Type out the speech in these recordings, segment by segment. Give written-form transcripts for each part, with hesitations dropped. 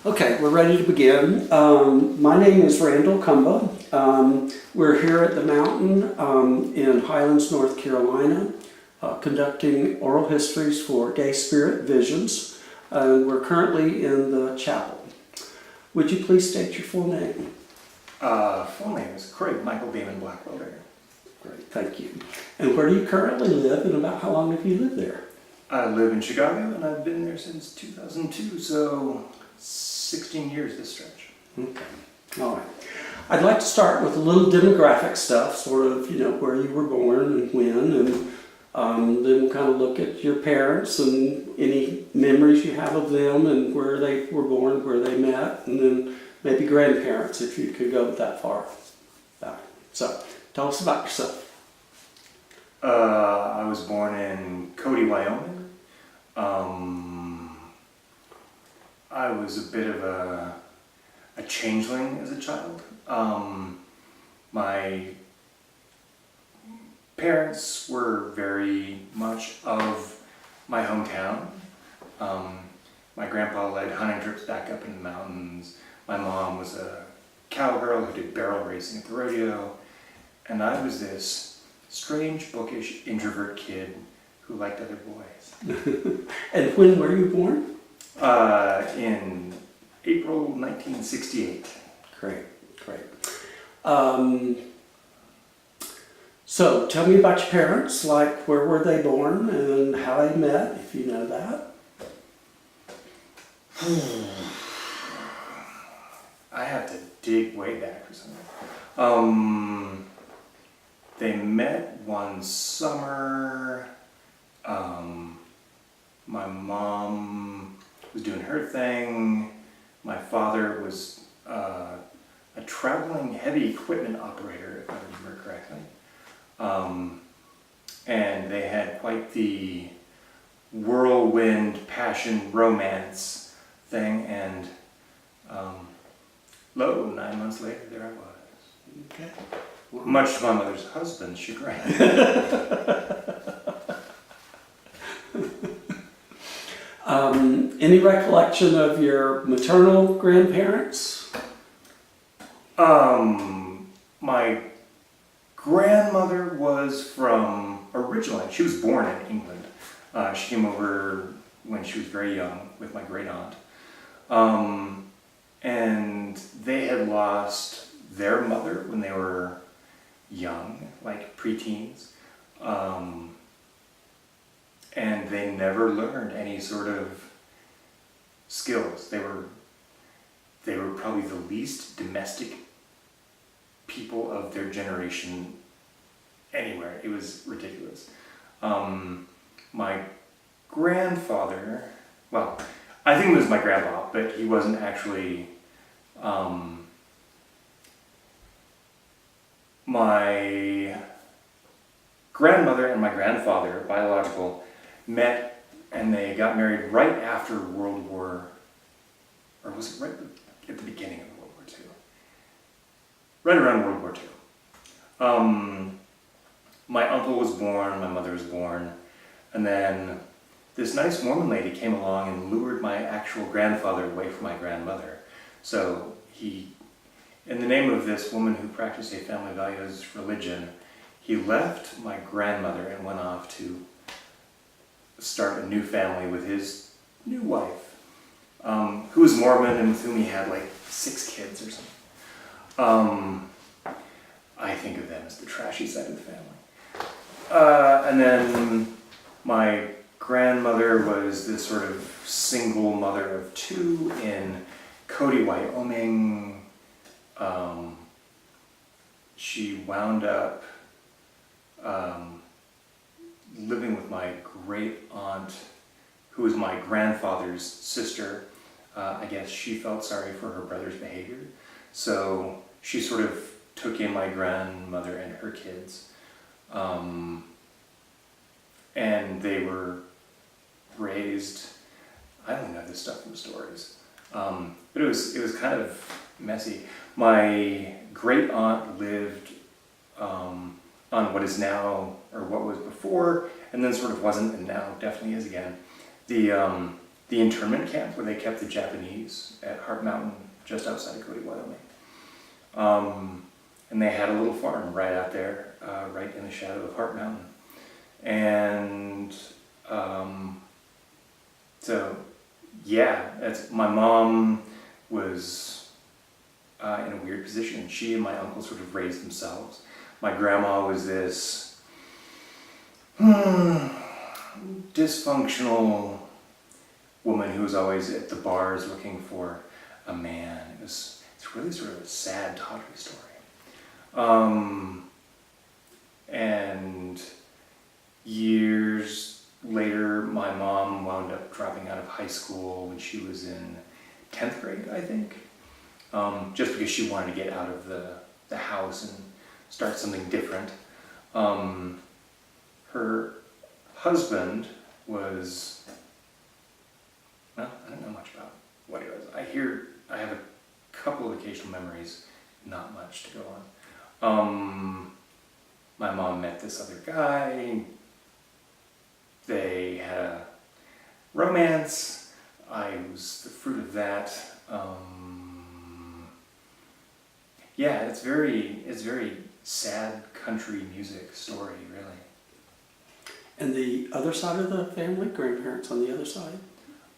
Okay, we're ready to begin. My name is Randall Cumba. We're here at the mountain in Highlands, North Carolina, conducting oral histories for Gay Spirit Visions. We're currently in the chapel. Would you please state your full name? Full name is Kraig Blackwelder. Great, thank you. And where do you currently live, and about how long have you lived there? I live in Chicago, and I've been there since 2002, so 16 years this stretch. Okay, all right. I'd like to start with a little demographic stuff, sort of, where you were born and when, and then we'll kind of look at your parents and any memories you have of them and where they were born, where they met, and then maybe grandparents, if you could go that far back. So, tell us about yourself. I was born in Cody, Wyoming. I was a bit of a changeling as a child. My parents were very much of my hometown. My grandpa led hunting trips back up in the mountains. My mom was a cowgirl who did barrel racing at the rodeo. And I was this strange, bookish, introvert kid who liked other boys. And when were you born? In April 1968. Great. So tell me about your parents, like where were they born and how they met, if you know that. I have to dig way back for something. They met one summer. My mom was doing her thing. My father was a traveling heavy equipment operator, if I remember correctly. And they had quite the whirlwind, passion, romance thing, and 9 months later, there I was. Okay. Much to my mother's husband's chagrin. Any recollection of your maternal grandparents? My grandmother was originally, she was born in England. She came over when she was very young with my great aunt. And they had lost their mother when they were young, like preteens. And they never learned any sort of skills. They were probably the least domestic people of their generation anywhere. It was ridiculous. My grandfather, well, I think it was my grandpa, but he wasn't actually, my grandmother and my grandfather, biological, met and they got married right after World War, or was it right at the beginning of World War II? Right around World War II. My uncle was born, my mother was born, and then this nice Mormon lady came along and lured my actual grandfather away from my grandmother. So he, in the name of this woman who practiced a family values religion, he left my grandmother and went off to start a new family with his new wife, who was Mormon and with whom he had like 6 kids or something. I think of them as the trashy side of the family. And then my grandmother was this sort of single mother of 2 in Cody, Wyoming. She wound up living with my great aunt, who was my grandfather's sister. I guess she felt sorry for her brother's behavior, so she sort of took in my grandmother and her kids, and they were raised. I don't know this stuff from stories, but it was kind of messy. My great aunt lived on what is now, or what was before, and then sort of wasn't, and now definitely is again, the the internment camp where they kept the Japanese at Heart Mountain, just outside of Cody, Wyoming. And they had a little farm right out there, right in the shadow of Heart Mountain. And so, yeah, my mom was in a weird position. She and my uncle sort of raised themselves. My grandma was this dysfunctional woman who was always at the bars looking for a man. It's really sort of a sad, tawdry story. And years later, my mom wound up dropping out of high school when she was in 10th grade, I think, just because she wanted to get out of the house and start something different. Her husband was, well, I don't know much about what he was. I have a couple of occasional memories, not much to go on. My mom met this other guy. They had a romance. I was the fruit of that. Yeah, it's very sad country music story, really. And the other side of the family, grandparents on the other side?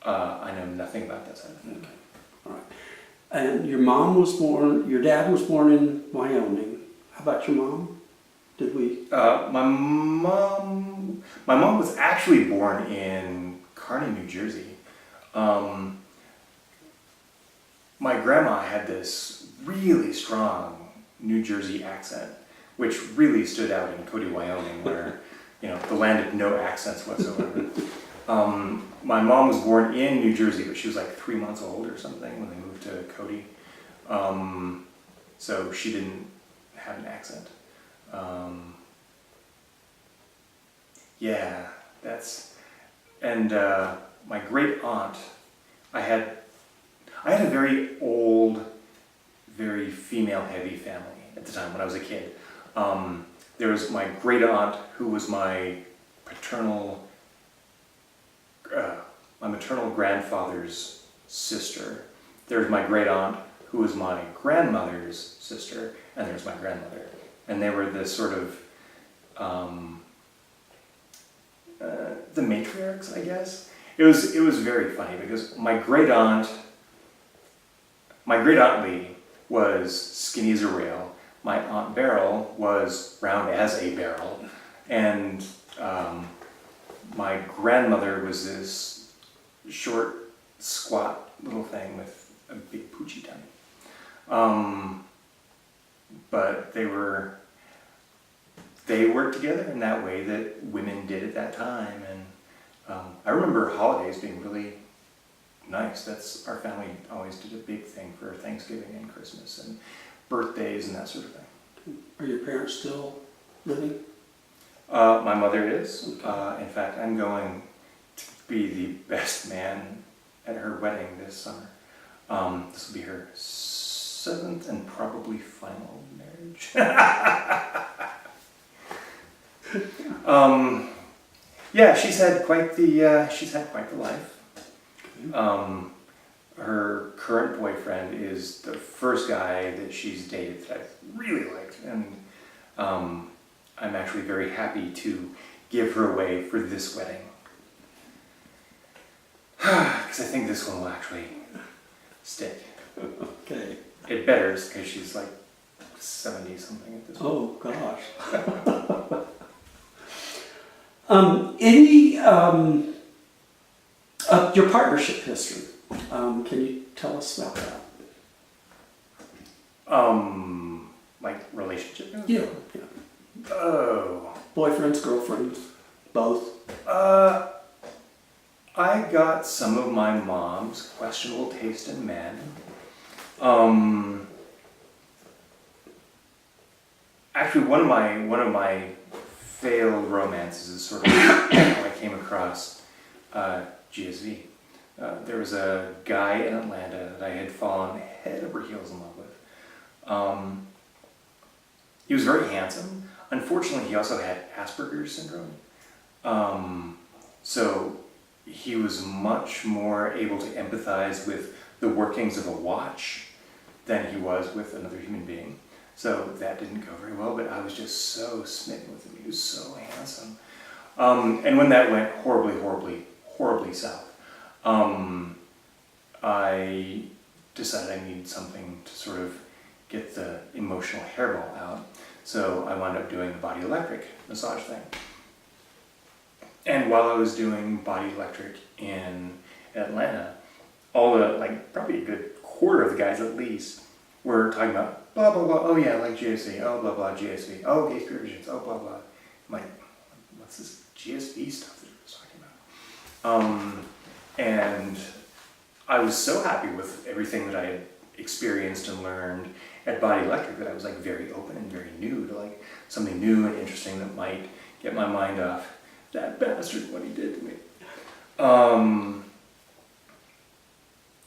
I know nothing about that side of things. Okay, all right. And your dad was born in Wyoming. How about your mom? Did we? My mom was actually born in Kearney, New Jersey. My grandma had this really strong New Jersey accent, which really stood out in Cody, Wyoming, where the land of no accents whatsoever. My mom was born in New Jersey, but she was like 3 months old or something when they moved to Cody. So she didn't have an accent. Yeah, and my great aunt, I had a very old, very female heavy family at the time when I was a kid. There was my great aunt who was my maternal grandfather's sister. There's my great aunt who was my grandmother's sister, and there's my grandmother. And they were this sort of, the matriarchs, I guess. It was very funny because my great aunt Lee was skinny as a rail. My Aunt Beryl was round as a barrel. And my grandmother was this short, squat little thing with a big poochie tummy. But they worked together in that way that women did at that time. And I remember holidays being really nice. Our family always did a big thing for Thanksgiving and Christmas and birthdays and that sort of thing. Are your parents still living? My mother is. Okay. In fact, I'm going to be the best man at her wedding this summer. This will be her 7th and probably final marriage. Yeah, she's had quite the life. Her current boyfriend is the first guy that she's dated that I've really liked, and I'm actually very happy to give her away for this wedding. Because I think this one will actually stick. Okay. It better, because she's like 70-something at this point. Oh, gosh. Any your partnership history? Can you tell us about that? Like relationship? Yeah. Oh. Boyfriends, girlfriends, both. I got some of my mom's questionable taste in men. Actually, one of my failed romances is sort of how I came across GSV. There was a guy in Atlanta that I had fallen head over heels in love with. He was very handsome. Unfortunately, he also had Asperger's syndrome. So he was much more able to empathize with the workings of a watch than he was with another human being. So that didn't go very well, but I was just so smitten with him. He was so handsome. And when that went horribly south, I decided I needed something to sort of get the emotional hairball out. So I wound up doing the body electric massage thing. And while I was doing body electric in Atlanta, all the, like, probably a good quarter of the guys at least were talking about blah, blah, blah, oh yeah, like GSB, oh, blah, blah, GSB, oh, gay spirit visions, oh, blah, blah. I'm like, what's this GSB stuff that you're talking about? And I was so happy with everything that I had experienced and learned at Body Electric that I was like very open and very new to like something new and interesting that might get my mind off that bastard, what he did to me.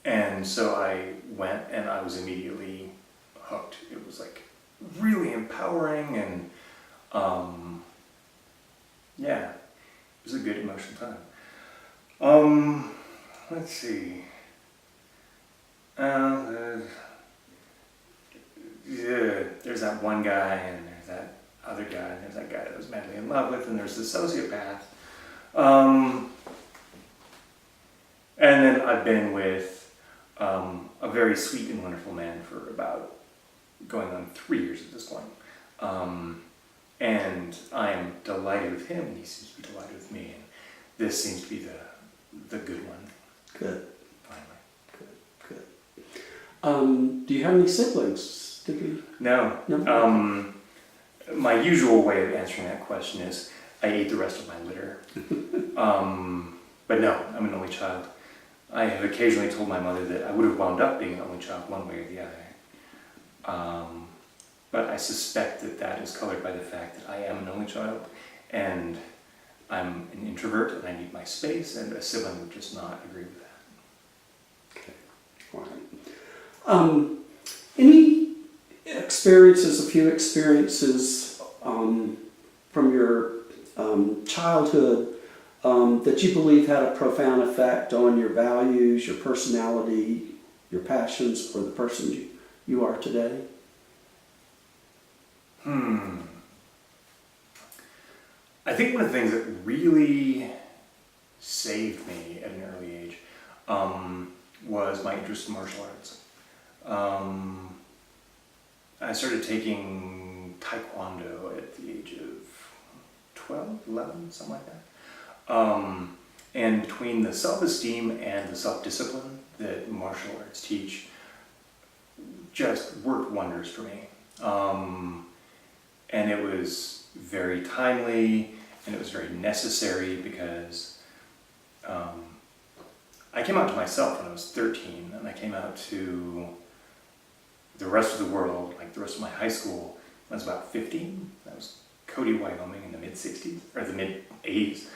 And so I went and I was immediately hooked. It was like really empowering and yeah, it was a good emotional time. Let's see. Yeah, there's that one guy, and there's that other guy, and there's that guy that I was madly in love with, and there's the sociopath. And then I've been with a very sweet and wonderful man for about going on 3 years at this point. And I am delighted with him, and he seems to be delighted with me, and this seems to be the good one. Good. Finally. Good. Do you have any siblings? No. No? My usual way of answering that question is I ate the rest of my litter. But no, I'm an only child. I have occasionally told my mother that I would have wound up being an only child one way or the other. But I suspect that that is colored by the fact that I am an only child and I'm an introvert and I need my space, and a sibling would just not agree with that. Okay. All right. Any experiences, a few experiences from your childhood that you believe had a profound effect on your values, your personality, your passions, or the person you are today? I think one of the things that really saved me at an early age was my interest in martial arts. I started taking Taekwondo at the age of 12, 11, something like that. And between the self-esteem and the self-discipline that martial arts teach just worked wonders for me. And it was very timely and it was very necessary because I came out to myself when I was 13, and I came out to the rest of the world, like the rest of my high school, when I was about 15. That was Cody, Wyoming in the mid-60s, or the mid-80s.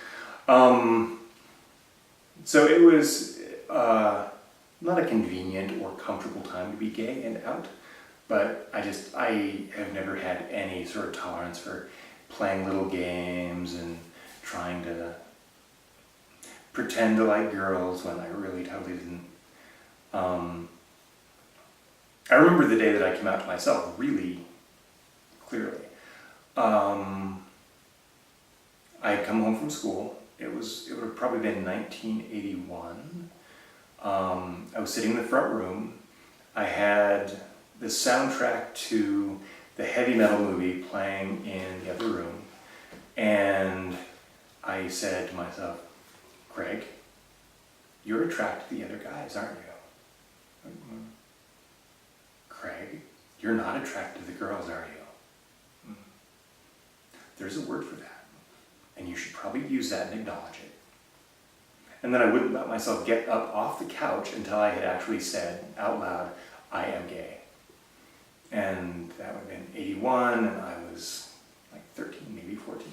So it was not a convenient or comfortable time to be gay and out, but I have never had any sort of tolerance for playing little games and trying to pretend to like girls when I really totally didn't. I remember the day that I came out to myself really clearly. I had come home from school. It would have probably been 1981. I was sitting in the front room. I had the soundtrack to the heavy metal movie playing in the other room, and I said to myself, Kraig, you're attracted to the other guys, aren't you? Kraig, you're not attracted to the girls, are you? There's a word for that, and you should probably use that and acknowledge it. And then I wouldn't let myself get up off the couch until I had actually said out loud, I am gay. And that would have been 81, and I was like 13, maybe 14.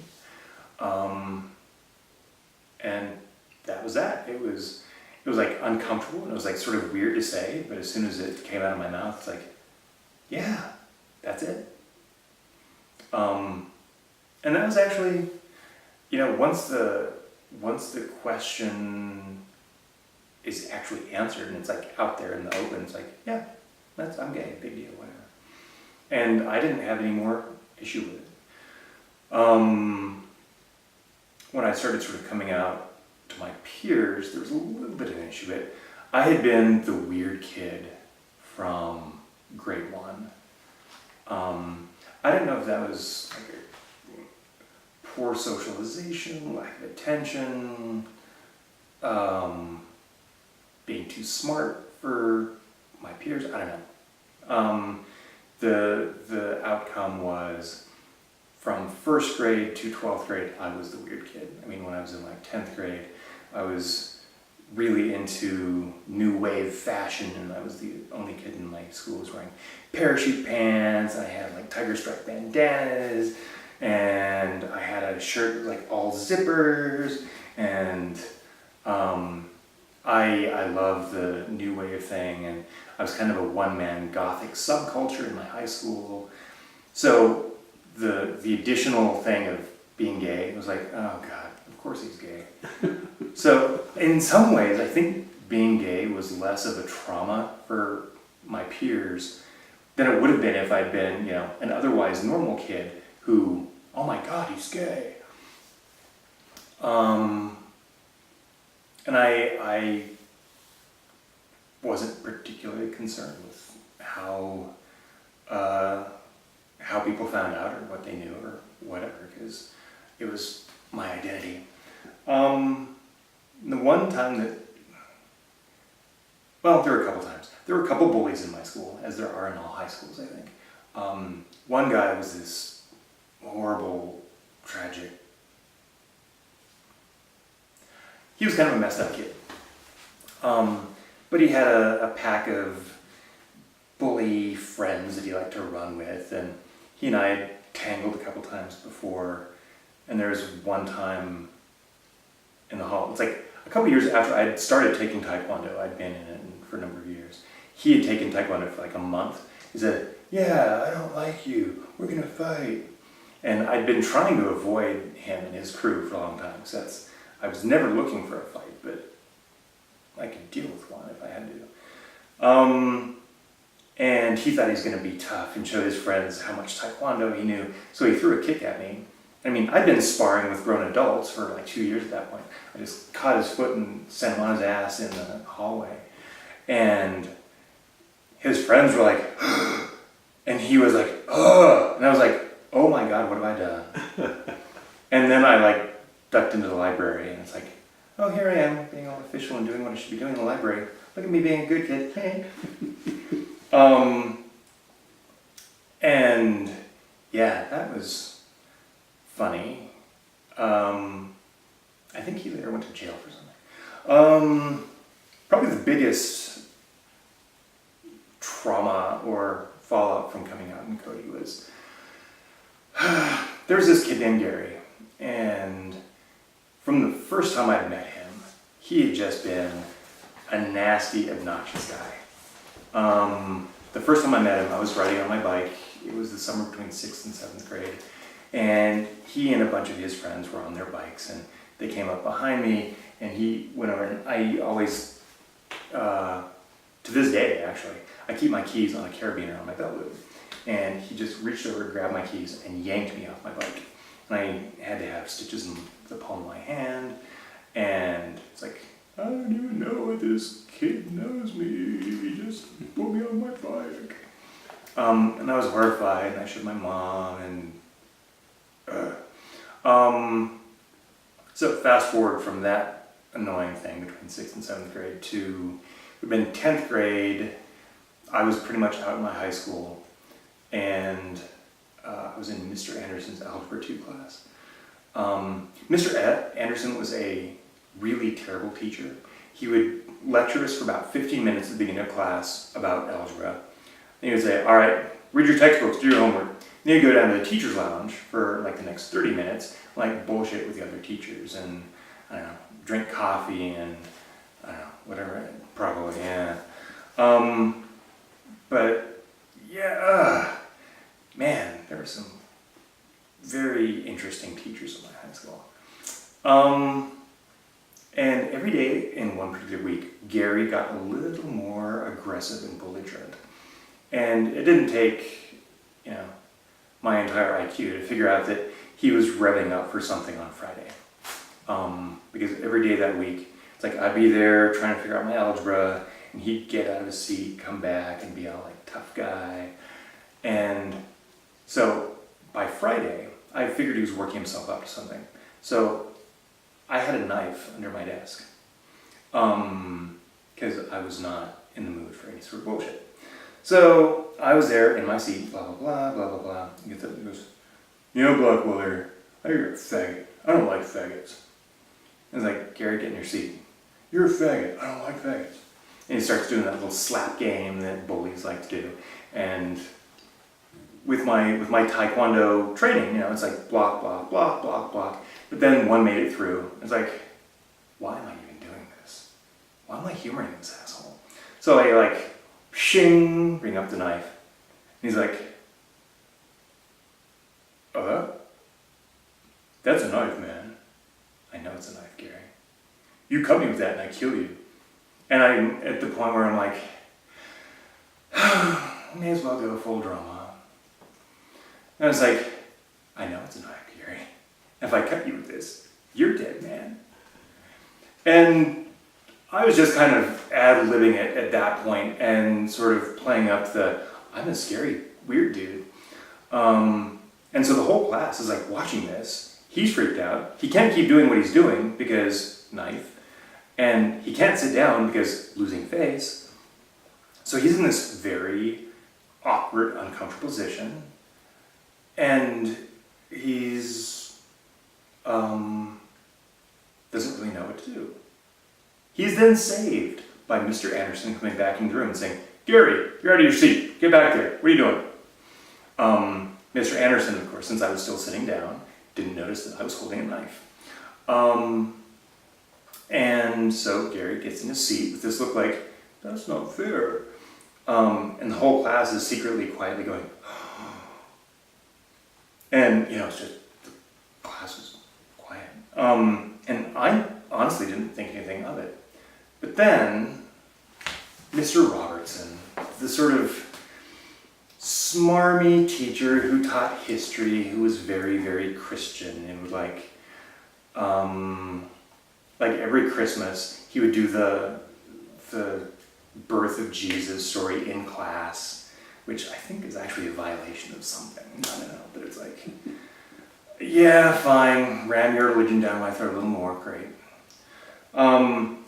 And that was that. It was like uncomfortable, and it was like sort of weird to say, but as soon as it came out of my mouth, it's like, yeah, that's it. And that was actually, once the once the question is actually answered and it's like out there in the open, it's like, yeah, I'm gay, big deal, whatever. And I didn't have any more issue with it. When I started sort of coming out to my peers, there was a little bit of an issue with it. I had been the weird kid from grade 1. I didn't know if that was like a poor socialization, lack of attention, being too smart for my peers. I don't know. The outcome was from 1st grade to 12th grade, I was the weird kid. I mean, when I was in like 10th grade, I was really into new wave fashion, and I was the only kid in my school who was wearing parachute pants, and I had like tiger stripe bandanas, and I had a shirt with like all zippers, and I loved the new wave thing, and I was kind of a one-man gothic subculture in my high school. So the additional thing of being gay was like, oh God, of course he's gay. So in some ways, I think being gay was less of a trauma for my peers than it would have been if I'd been, you know, an otherwise normal kid who, oh my God, he's gay. And I wasn't particularly concerned with how people found out or what they knew or whatever, because it was my identity. The one time that, well, there were a couple times. There were a couple bullies in my school, as there are in all high schools, I think. One guy was this horrible, tragic, he was kind of a messed up kid. But he had a pack of bully friends that he liked to run with, and he and I had tangled a couple times before, and there was one time in the hall, it's like a couple years after I had started taking Taekwondo, I'd been in it for a number of years. He had taken Taekwondo for like a month. He said, yeah, I don't like you, we're gonna fight. And I'd been trying to avoid him and his crew for a long time, so I was never looking for a fight, but I could deal with one if I had to. And he thought he was going to be tough and show his friends how much Taekwondo he knew, so he threw a kick at me. I mean, I'd been sparring with grown adults for like 2 years at that point. I just caught his foot and sent him on his ass in the hallway. And his friends were like, and he was like, ugh! And I was like, oh my God, what have I done? And then I like ducked into the library, and it's like, oh, here I am, being all official and doing what I should be doing in the library. Look at me being a good kid. Hey. And yeah, that was funny. I think he later went to jail for something. Probably the biggest trauma or fallout from coming out in Cody was, there was this kid named Gary, and from the first time I'd met him, he had just been a nasty, obnoxious guy. The first time I met him, I was riding on my bike. It was the summer between 6th and 7th grade. And he and a bunch of his friends were on their bikes, and they came up behind me, and he went over, and I always, to this day actually, I keep my keys on a carabiner on my belt loop. And he just reached over, grabbed my keys, and yanked me off my bike. And I had to have stitches in the palm of my hand, and it's like, I don't even know if this kid knows me, he just put me on my bike. And I was horrified, and I showed my mom, and so fast forward from that annoying thing between 6th and 7th grade to, we've been 10th grade, I was pretty much out in my high school, and I was in Mr. Anderson's Algebra 2 class. Mr. Anderson was a really terrible teacher. He would lecture us for about 15 minutes at the beginning of class about algebra. And he would say, all right, read your textbooks, do your homework. Then he'd go down to the teacher's lounge for like the next 30 minutes, like bullshit with the other teachers, and I don't know, drink coffee and I don't know, whatever, probably, yeah. But yeah, man, there were some very interesting teachers in my high school. And every day in one particular week, Gary got a little more aggressive and belligerent. And it didn't take, my entire IQ to figure out that he was revving up for something on Friday. Because every day that week, it's like I'd be there trying to figure out my algebra, and he'd get out of his seat, come back, and be all like, tough guy. And so by Friday, I figured he was working himself up to something. So I had a knife under my desk, because I was not in the mood for any sort of bullshit. So I was there in my seat, blah, blah, blah, blah, blah, blah. He goes, Blackwelder, I hear you're a faggot. I don't like faggots. And it's like, Gary, get in your seat. You're a faggot. I don't like faggots. And he starts doing that little slap game that bullies like to do. And with my taekwondo training, it's like block, block, block, block, block. But then one made it through. It's like, why am I even doing this? Why am I humoring this asshole? So I shing, bring up the knife. And he's like, that's a knife, man. I know it's a knife, Gary. You cut me with that and I kill you. And I'm at the point where I'm like, may as well go full drama. And I was like, I know it's a knife, Gary. If I cut you with this, you're dead, man. And I was just kind of ad-libbing it at that point and sort of playing up I'm a scary, weird dude. And so the whole class is like watching this. He's freaked out. He can't keep doing what he's doing because knife. And he can't sit down because losing face. So he's in this very awkward, uncomfortable position. And he's doesn't really know what to do. He's then saved by Mr. Anderson coming back in the room and saying, Gary, you're out of your seat. Get back there. What are you doing? Mr. Anderson, of course, since I was still sitting down, didn't notice that I was holding a knife. And so Gary gets in his seat with this look like, that's not fair. And the whole class is secretly, quietly going, and, it's just, the class is quiet. And I honestly didn't think anything of it. But then, Mr. Robertson, the sort of smarmy teacher who taught history, who was very, very Christian, and would like every Christmas, he would do the birth of Jesus story in class, which I think is actually a violation of something. I don't know, but it's like, yeah, fine, ram your religion down my throat a little more, great.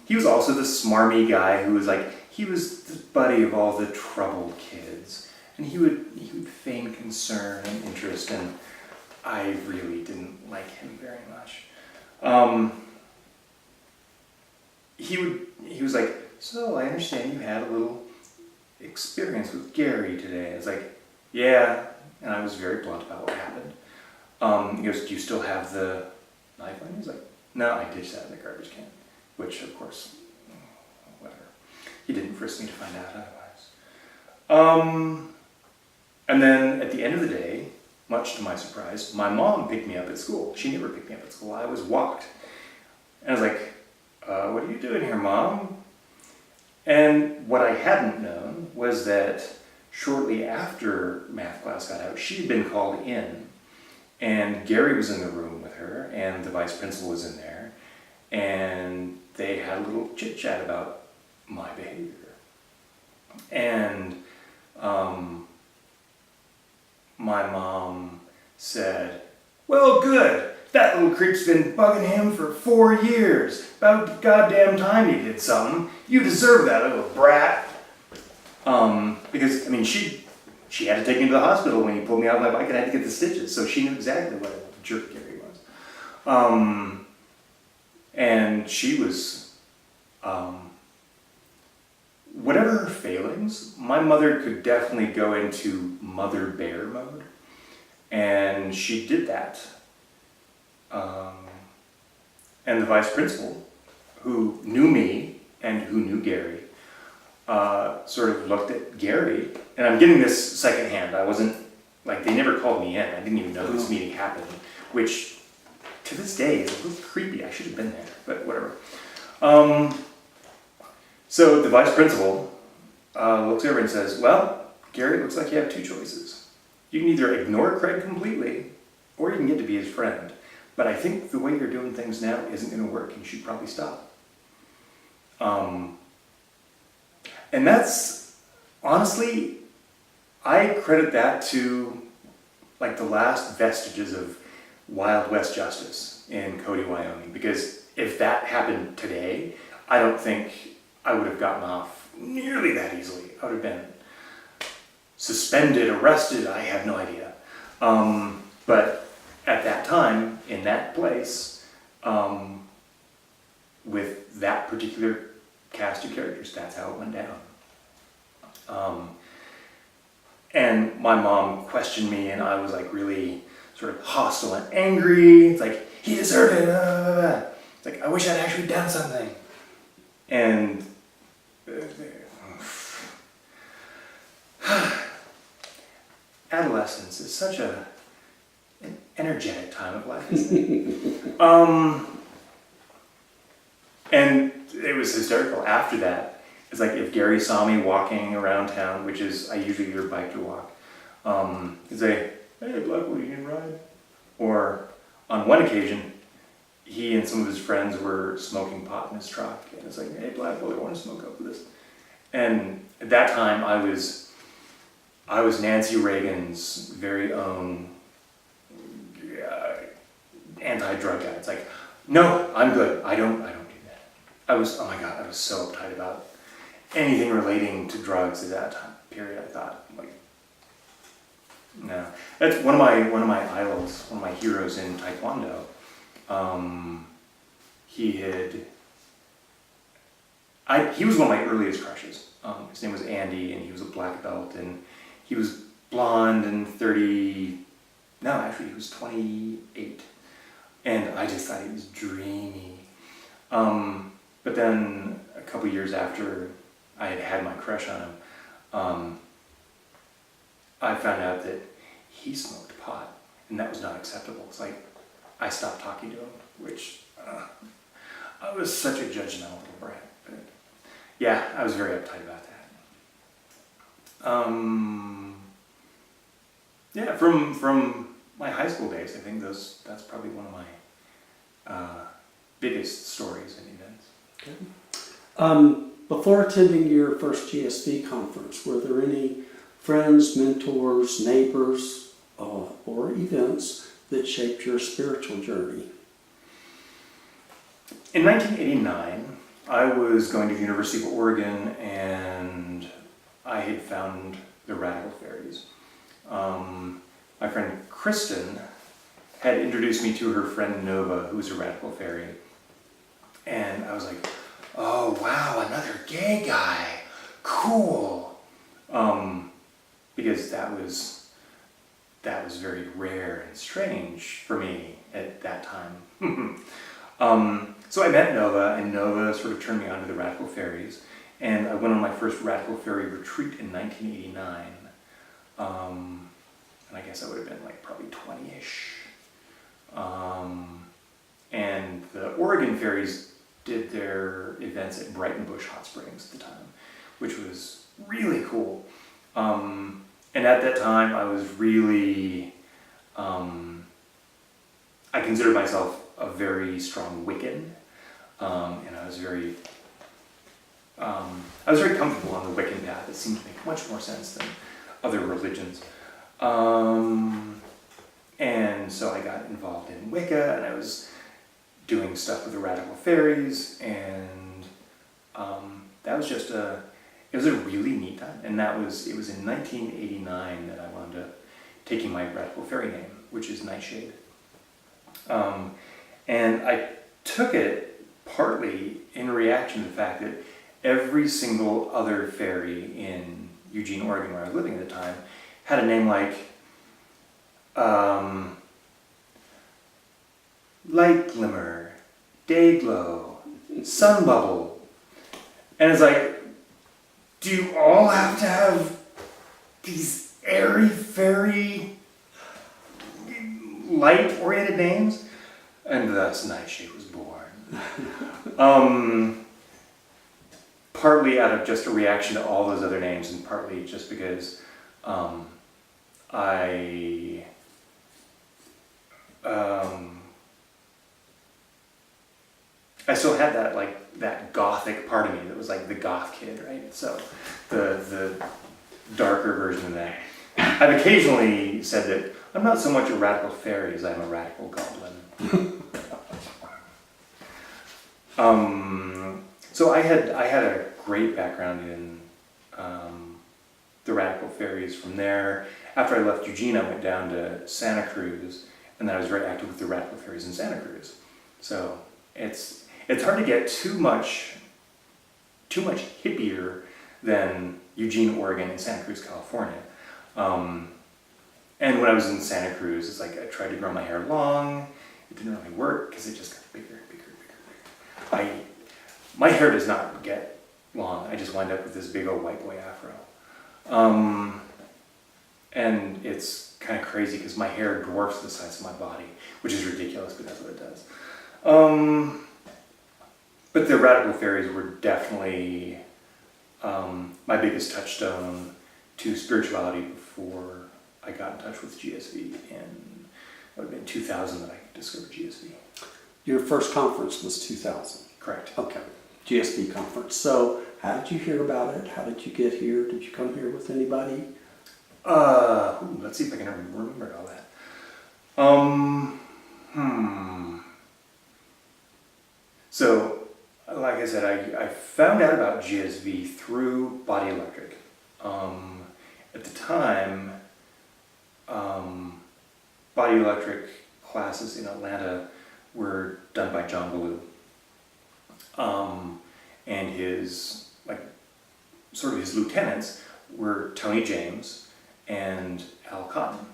He was also the smarmy guy who was he was the buddy of all the troubled kids. And he would feign concern and interest, and I really didn't like him very much. He was like, so I understand you had a little experience with Gary today. I was like, yeah, and I was very blunt about what happened. He goes, do you still have the knife on you? I was like, no, I ditched that in the garbage can, which of course, whatever. He didn't frisk me to find out otherwise. And then at the end of the day, much to my surprise, my mom picked me up at school. She never picked me up at school. I was walked. And I was like, what are you doing here, Mom? And what I hadn't known was that shortly after math class got out, she had been called in. And Gary was in the room with her, and the vice principal was in there. And they had a little chit-chat about my behavior. And my mom said, well, good. That little creep's been bugging him for 4 years. About goddamn time he did something. You deserve that, little brat. Because, she had to take me to the hospital when he pulled me out of my bike and I had to get the stitches. So she knew exactly what a jerk Gary was. And she was, whatever her failings, my mother could definitely go into mother bear mode. And she did that. And the vice principal, who knew me and who knew Gary, sort of looked at Gary, and I'm getting this secondhand. I wasn't, they never called me in. I didn't even know this meeting happened, which to this day is a little creepy. I should have been there, but whatever. So the vice principal looks over and says, well, Gary, it looks like you have two choices. You can either ignore Kraig completely, or you can get to be his friend. But I think the way you're doing things now isn't going to work. You should probably stop. And that's, honestly, I credit that to like the last vestiges of Wild West justice in Cody, Wyoming. Because if that happened today, I don't think I would have gotten off nearly that easily. I would have been suspended, arrested, I have no idea. But at that time, in that place, with that particular cast of characters, that's how it went down. And my mom questioned me, and I was like really sort of hostile and angry. It's like, he deserved it. It's like, I wish I'd actually done something. And adolescence is such an energetic time of life, isn't it? And it was hysterical after that. It's like if Gary saw me walking around town, which is, I usually either bike or walk, he'd say, hey, Blackwelder, you can ride? Or on one occasion, he and some of his friends were smoking pot in his truck. And it's like, hey, Blackwelder, I want to smoke up with this. And at that time, I was Nancy Reagan's very own anti-drug guy. It's like, no, I'm good. I don't do that. I was, oh my God, I was so uptight about anything relating to drugs at that time period. I thought, like, no. That's one of my idols, one of my heroes in Taekwondo. He was one of my earliest crushes. His name was Andy, and he was a black belt, and he was blonde and 30. No, actually, he was 28, and I just thought he was dreamy. But then a couple years after I had had my crush on him, I found out that he smoked pot, and that was not acceptable. It's like I stopped talking to him, which I was such a judgmental little brat. But yeah, I was very uptight about that. Yeah, from my high school days, I think that's probably one of my biggest stories and events. Okay. Before attending your first GSB conference, were there any friends, mentors, neighbors, or events that shaped your spiritual journey? In 1989, I was going to the University of Oregon, and I had found the Radical Faeries. My friend Kristen had introduced me to her friend Nova, who was a Radical Faerie. And I was like, oh wow, another gay guy, cool. Because that was very rare and strange for me at that time. So I met Nova, and Nova sort of turned me on to the Radical Faeries, and I went on my first Radical Faerie retreat in 1989. And I guess I would have been like probably 20-ish. And the Oregon Faeries did their events at Brighton Bush Hot Springs at the time, which was really cool. And at that time, I was really, I considered myself a very strong Wiccan, and I was very comfortable on the Wiccan path. It seemed to make much more sense than other religions. And so I got involved in Wicca, and I was doing stuff with the Radical Faeries, and that was just it was a really neat time. And it was in 1989 that I wound up taking my Radical Faerie name, which is Nightshade. And I took it partly in reaction to the fact that every single other fairy in Eugene, Oregon, where I was living at the time, had a name like Light Glimmer, Day Glow, Sun Bubble. And it's like, do you all have to have these airy, fairy, light-oriented names? And thus Nightshade was born. Partly out of just a reaction to all those other names, and partly just because I still had that gothic part of me that was like the goth kid, right? So the darker version of that. I've occasionally said that I'm not so much a radical fairy as I'm a radical goblin. So I had a great background in the radical fairies. From there, after I left Eugene, I went down to Santa Cruz, and then I was very active with the radical fairies in Santa Cruz. So it's hard to get too much hippier than Eugene, Oregon, and Santa Cruz, California. And when I was in Santa Cruz, it's like I tried to grow my hair long. It didn't really work because it just got bigger and bigger and bigger. My hair does not get long. I just wind up with this big old white boy afro. And it's kind of crazy because my hair dwarfs the size of my body, which is ridiculous, but that's what it does. But the radical fairies were definitely my biggest touchstone to spirituality before I got in touch with GSV in, it would have been 2000 that I discovered GSV. Your first conference was 2000? Correct. Okay, GSB conference. So how did you hear about it? How did you get here? Did you come here with anybody? Let's see if I can remember all that. So, like I said, I found out about GSV through Body Electric. At the time, Body Electric classes in Atlanta were done by John Ballou. And his lieutenants were Tony James and Al Cotton.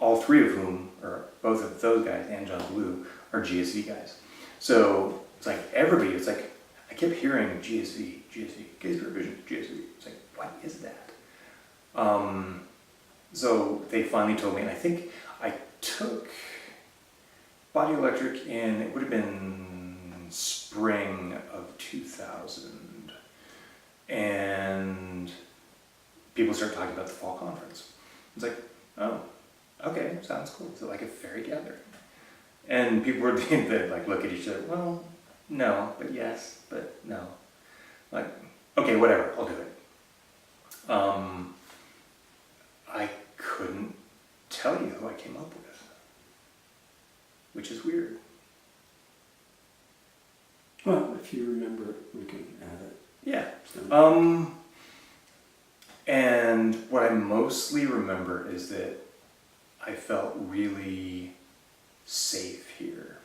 All three of whom, or both of those guys and John Ballou, are GSV guys. So it's like everybody, it's like, I kept hearing GSV, Gaze Vision, GSV. It's like, what is that? So they finally told me, and I think I took Body Electric in, it would have been spring of 2000. And people started talking about the fall conference. It's like, oh, okay, sounds cool. So like a fairy gathering. And people were they'd like look at each other, well, no, but yes, but no. Like, okay, whatever, I'll do it. I couldn't tell you who I came up with, which is weird. Well, if you remember it, we can add it. Yeah. So. And what I mostly remember is that I felt really safe here.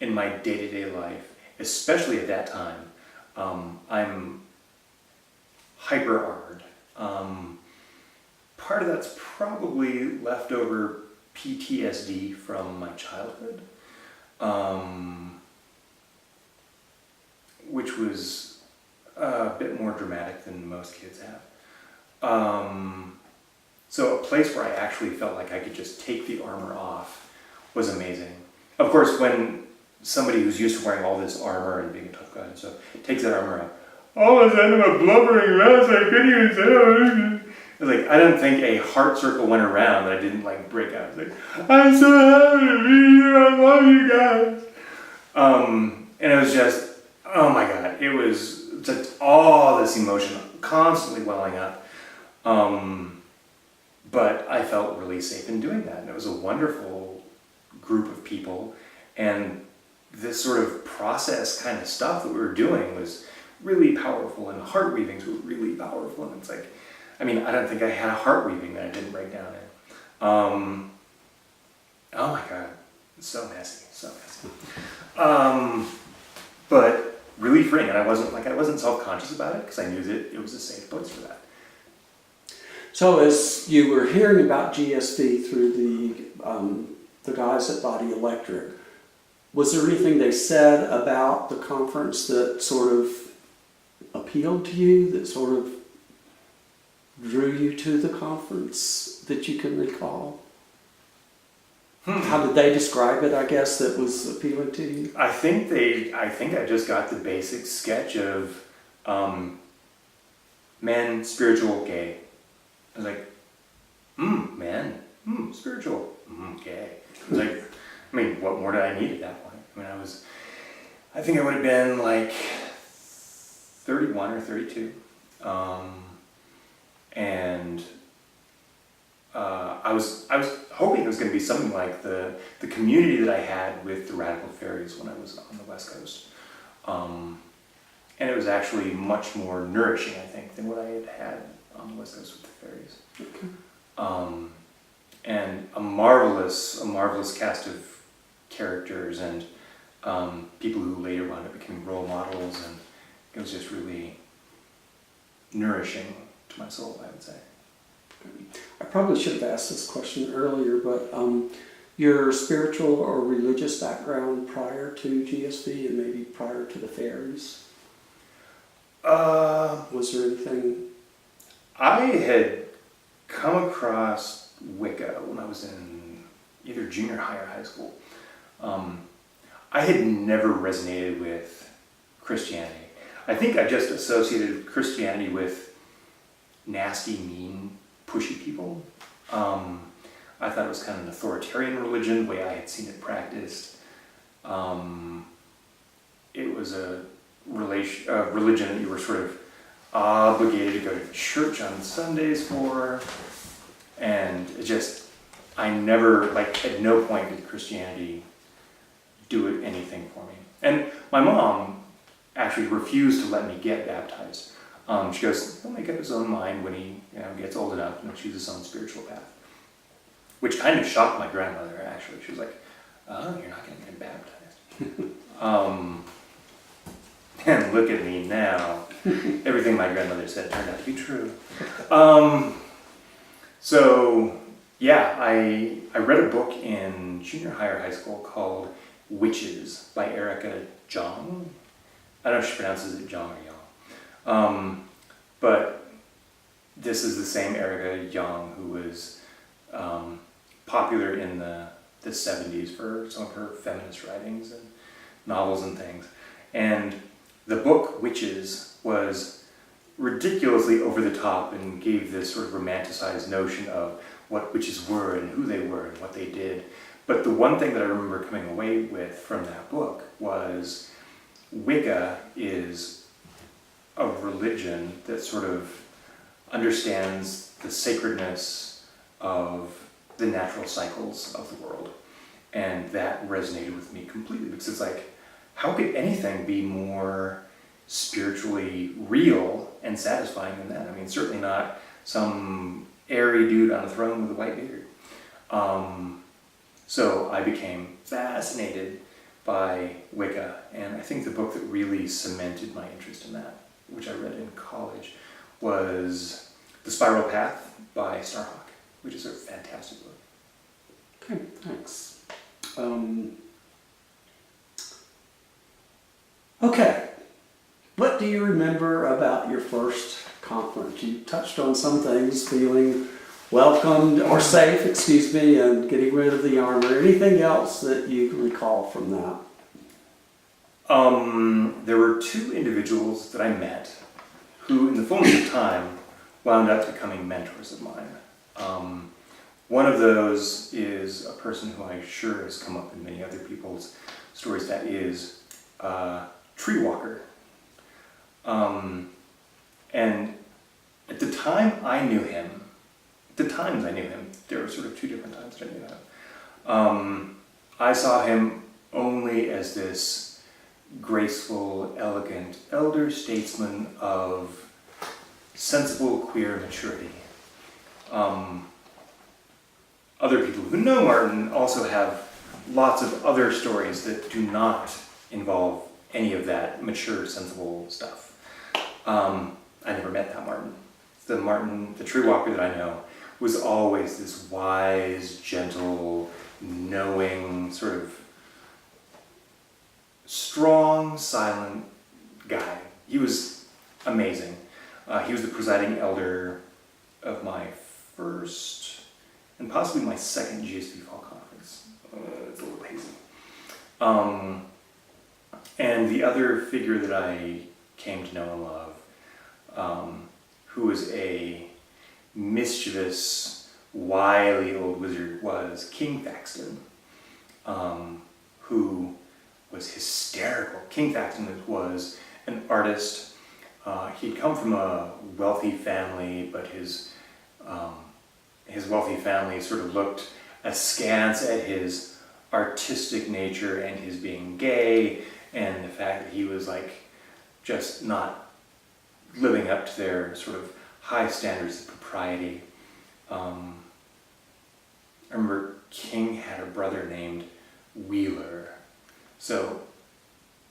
In my day-to-day life, especially at that time, I'm hyper-armored. Part of that's probably leftover PTSD from my childhood, which was a bit more dramatic than most kids have. So a place where I actually felt like I could just take the armor off was amazing. Of course, when somebody who's used to wearing all this armor and being a tough guy and stuff takes that armor off, all of a sudden I'm a blubbering mess, I couldn't even say it. It's like, I don't think a heart circle went around that I didn't like break out. It's like, I'm so happy to be here, I love you guys. And it was just, oh my God, it was just all this emotion constantly welling up. But I felt really safe in doing that. And it was a wonderful group of people. And this sort of process kind of stuff that we were doing was really powerful. And the heart weavings were really powerful. And it's like, I mean, I don't think I had a heart weaving that I didn't break down in. Oh my God, it's so messy, so messy. But really freeing. And I wasn't self-conscious about it because I knew that it was a safe place for that. So as you were hearing about GSV through the guys at Body Electric, was there anything they said about the conference that sort of appealed to you, that sort of drew you to the conference that you can recall? How did they describe it, I guess, that was appealing to you? I think I just got the basic sketch of men, spiritual, gay. I was like, man, spiritual, gay. I was like, I mean, what more did I need at that point? I mean, I think I would have been like 31 or 32. And I was hoping it was going to be something like the community that I had with the radical Faeries when I was on the West Coast. And it was actually much more nourishing, I think, than what I had had on the West Coast with the Faeries. Okay. And a marvelous cast of characters and people who later wound up becoming role models, and it was just really nourishing to my soul, I would say. I probably should have asked this question earlier, but your spiritual or religious background prior to GSB and maybe prior to the Faeries? Was there anything? I had come across Wicca when I was in either junior high or high school. I had never resonated with Christianity. I think I just associated Christianity with nasty, mean, pushy people. I thought it was kind of an authoritarian religion, the way I had seen it practiced. It was a religion that you were sort of obligated to go to church on Sundays for, and it just, I never, like, at no point did Christianity do anything for me. And my mom actually refused to let me get baptized. She goes, he'll make up his own mind when he gets old enough and choose his own spiritual path. Which kind of shocked my grandmother, actually. She was like, oh, you're not going to get baptized. And look at me now. Everything my grandmother said turned out to be true. So, yeah, I read a book in junior high or high school called Witches by Erica Jong. I don't know if she pronounces it Jong or Young. But this is the same Erica Young who was popular in the 70s for some of her feminist writings and novels and things. And the book Witches was ridiculously over the top and gave this sort of romanticized notion of what witches were and who they were and what they did. But the one thing that I remember coming away with from that book was Wicca is a religion that sort of understands the sacredness of the natural cycles of the world. And that resonated with me completely, because it's like, how could anything be more spiritually real and satisfying than that? I mean, certainly not some airy dude on a throne with a white beard. So I became fascinated by Wicca, and I think the book that really cemented my interest in that, which I read in college, was The Spiral Path by Starhawk, which is a fantastic book. Okay, thanks. Okay, what do you remember about your first conference? You touched on some things, feeling welcomed, or safe, excuse me, and getting rid of the armor. Anything else that you can recall from that? There were two individuals that I met who, in the fullness of time, wound up becoming mentors of mine. One of those is a person who I'm sure has come up in many other people's stories, that is Tree Walker. And at the time I knew him, there were sort of two different times that I knew him. I saw him only as this graceful, elegant, elder statesman of sensible, queer maturity. Other people who know Martin also have lots of other stories that do not involve any of that mature, sensible stuff. I never met that Martin. The Tree Walker that I know was always this wise, gentle, knowing, sort of strong, silent guy. He was amazing. He was the presiding elder of my first and possibly my second GSB Fall Conference. And the other figure that I came to know and love, who was a mischievous, wily old wizard, was King Thaxton, who was hysterical. King Thaxton was an artist. He'd come from a wealthy family, but his wealthy family sort of looked askance at his artistic nature and his being gay, and the fact that he was like just not living up to their sort of high standards of propriety. I remember King had a brother named Wheeler. So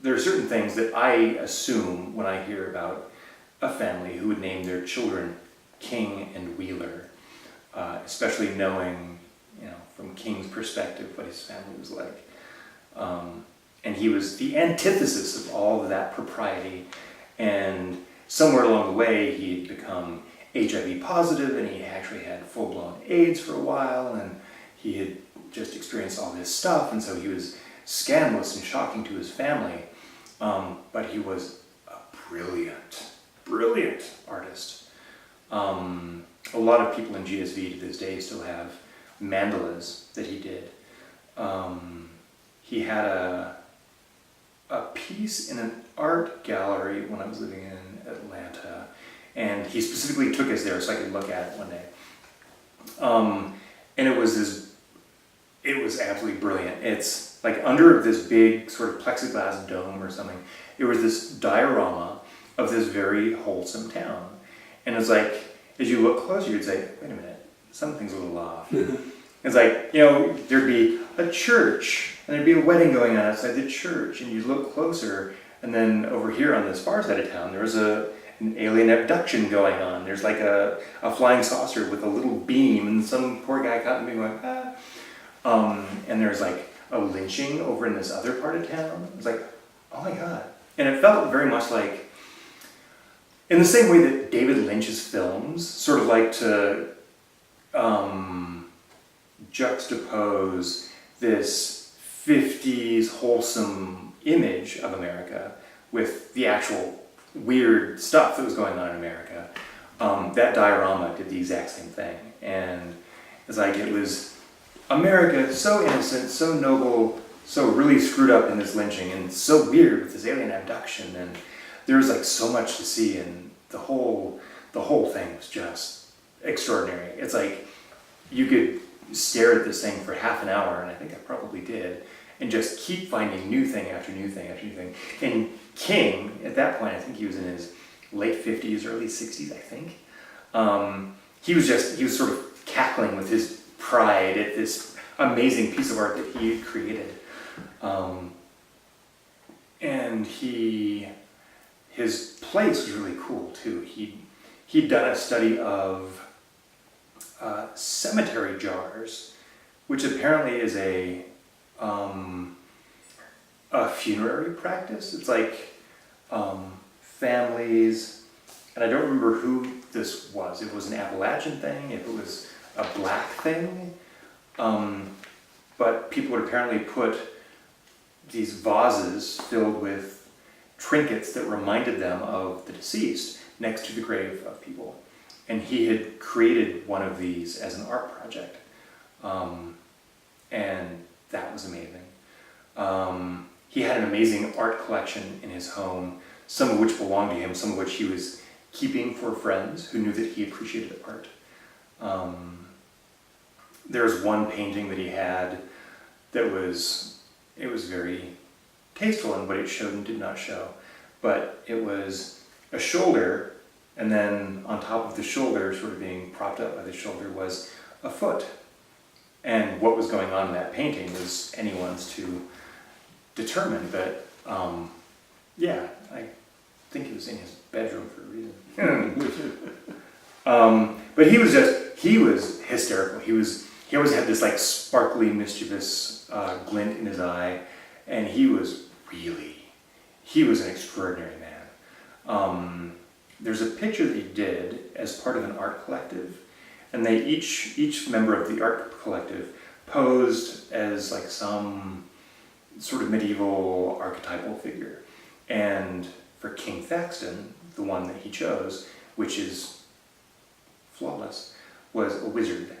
there are certain things that I assume when I hear about a family who would name their children King and Wheeler, especially knowing, from King's perspective, what his family was like. And he was the antithesis of all of that propriety. And somewhere along the way, he had become HIV positive, and he actually had full-blown AIDS for a while, and he had just experienced all this stuff, and so he was scandalous and shocking to his family. But he was a brilliant artist. A lot of people in GSV to this day still have mandalas that he did. He had a piece in an art gallery when I was living in Atlanta, and he specifically took us there so I could look at it one day. And it was absolutely brilliant. It's like under this big sort of plexiglass dome or something, there was this diorama of this very wholesome town. And it's like, as you look closer, you'd say, wait a minute, something's a little off. It's like, there'd be a church, and there'd be a wedding going on outside the church, and you'd look closer, and then over here on this far side of town, there was an alien abduction going on. There's like a flying saucer with a little beam, and some poor guy caught in being going, ah. And there's like a lynching over in this other part of town. It was like, oh my God. And it felt very much like, in the same way that David Lynch's films sort of like to juxtapose this 50s wholesome image of America with the actual weird stuff that was going on in America. That diorama did the exact same thing. And it's like, it was America, so innocent, so noble, so really screwed up in this lynching, and so weird with this alien abduction, and there was like so much to see, and the whole thing was just extraordinary. It's like you could stare at this thing for half an hour, and I think I probably did, and just keep finding new thing after new thing after new thing. And King, at that point, I think he was in his late 50s, early 60s, I think. He was sort of cackling with his pride at this amazing piece of art that he had created. And his place was really cool too. He'd done a study of cemetery jars, which apparently is a funerary practice. It's like families, and I don't remember who this was. If it was an Appalachian thing, if it was a black thing, but people would apparently put these vases filled with trinkets that reminded them of the deceased next to the grave of people. And he had created one of these as an art project. And that was amazing. He had an amazing art collection in his home, some of which belonged to him, some of which he was keeping for friends who knew that he appreciated art. There was one painting that he had that was very tasteful in what it showed and did not show. But it was a shoulder, and then on top of the shoulder, sort of being propped up by the shoulder, was a foot. And what was going on in that painting was anyone's to determine, but yeah, I think it was in his bedroom for a reason. But he was hysterical. He always had this like sparkly, mischievous glint in his eye, and he was an extraordinary man. There's a picture that he did as part of an art collective, and they each member of the art collective posed as like some sort of medieval archetypal figure. And for King Thaxton, the one that he chose, which is flawless, was a wizard.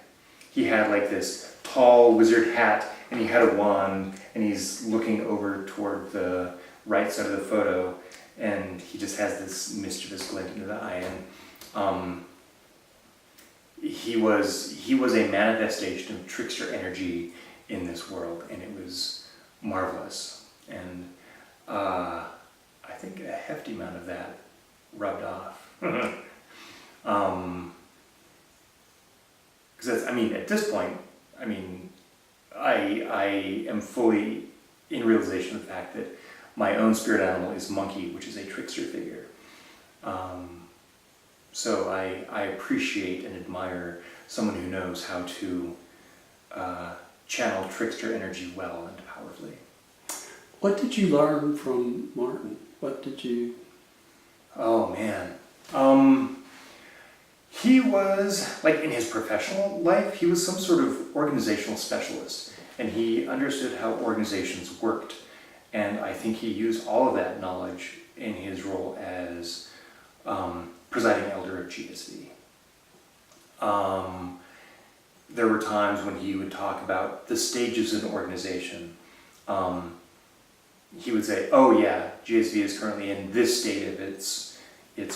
He had like this tall wizard hat, and he had a wand, and he's looking over toward the right side of the photo, and he just has this mischievous glint into the eye. And he was a manifestation of trickster energy in this world, and it was marvelous. And I think a hefty amount of that rubbed off. Because at this point, I am fully in realization of the fact that my own spirit animal is Monkey, which is a trickster figure. So I appreciate and admire someone who knows how to channel trickster energy well and powerfully. What did you learn from Martin? What did you... Oh man. He was, like in his professional life, he was some sort of organizational specialist, and he understood how organizations worked. And I think he used all of that knowledge in his role as presiding elder of GSB. There were times when he would talk about the stages of an organization. He would say, oh yeah, GSB is currently in this state of its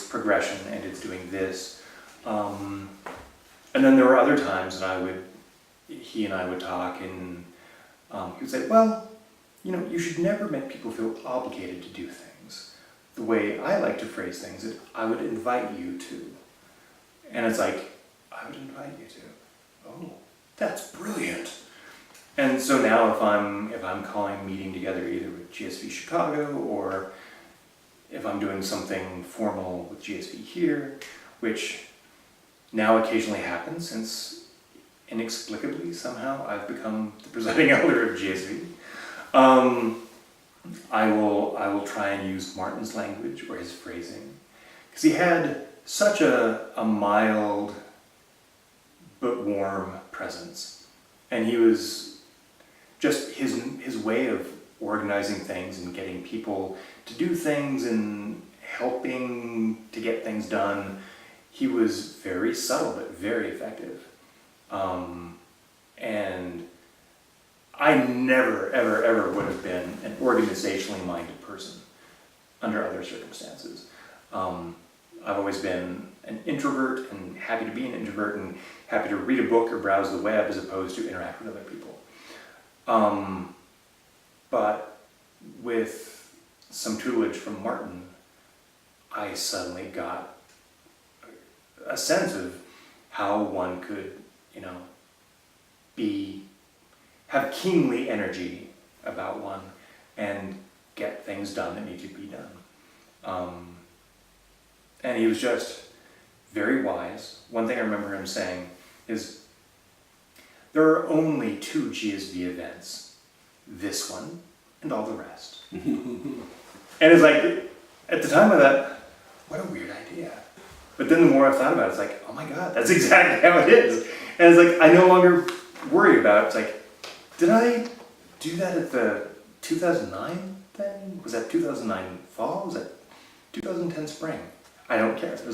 progression, and it's doing this. And then there were other times that he and I would talk, and he would say, well, you should never make people feel obligated to do things. The way I like to phrase things is, I would invite you to. And it's like, I would invite you to. Oh, that's brilliant. And so now if I'm calling a meeting together either with GSB Chicago, or if I'm doing something formal with GSB here, which now occasionally happens since inexplicably somehow I've become the presiding elder of GSB, I will try and use Martin's language or his phrasing, because he had such a mild but warm presence, and he was just his way of organizing things and getting people to do things and helping to get things done. He was very subtle but very effective. And I never, ever, ever would have been an organizationally minded person under other circumstances. I've always been an introvert and happy to be an introvert and happy to read a book or browse the web as opposed to interact with other people. But with some tutelage from Martin, I suddenly got a sense of how one could, have kingly energy about one and get things done that need to be done. And he was just very wise. One thing I remember him saying is, there are only 2 GSB events, this one and all the rest. And it's like, at the time I thought, what a weird idea. But then the more I've thought about it, it's like, oh my God, that's exactly how it is. And it's like, I no longer worry about it. It's like, did I do that at the 2009 thing? Was that 2009 fall? Was that 2010 spring? I don't care. It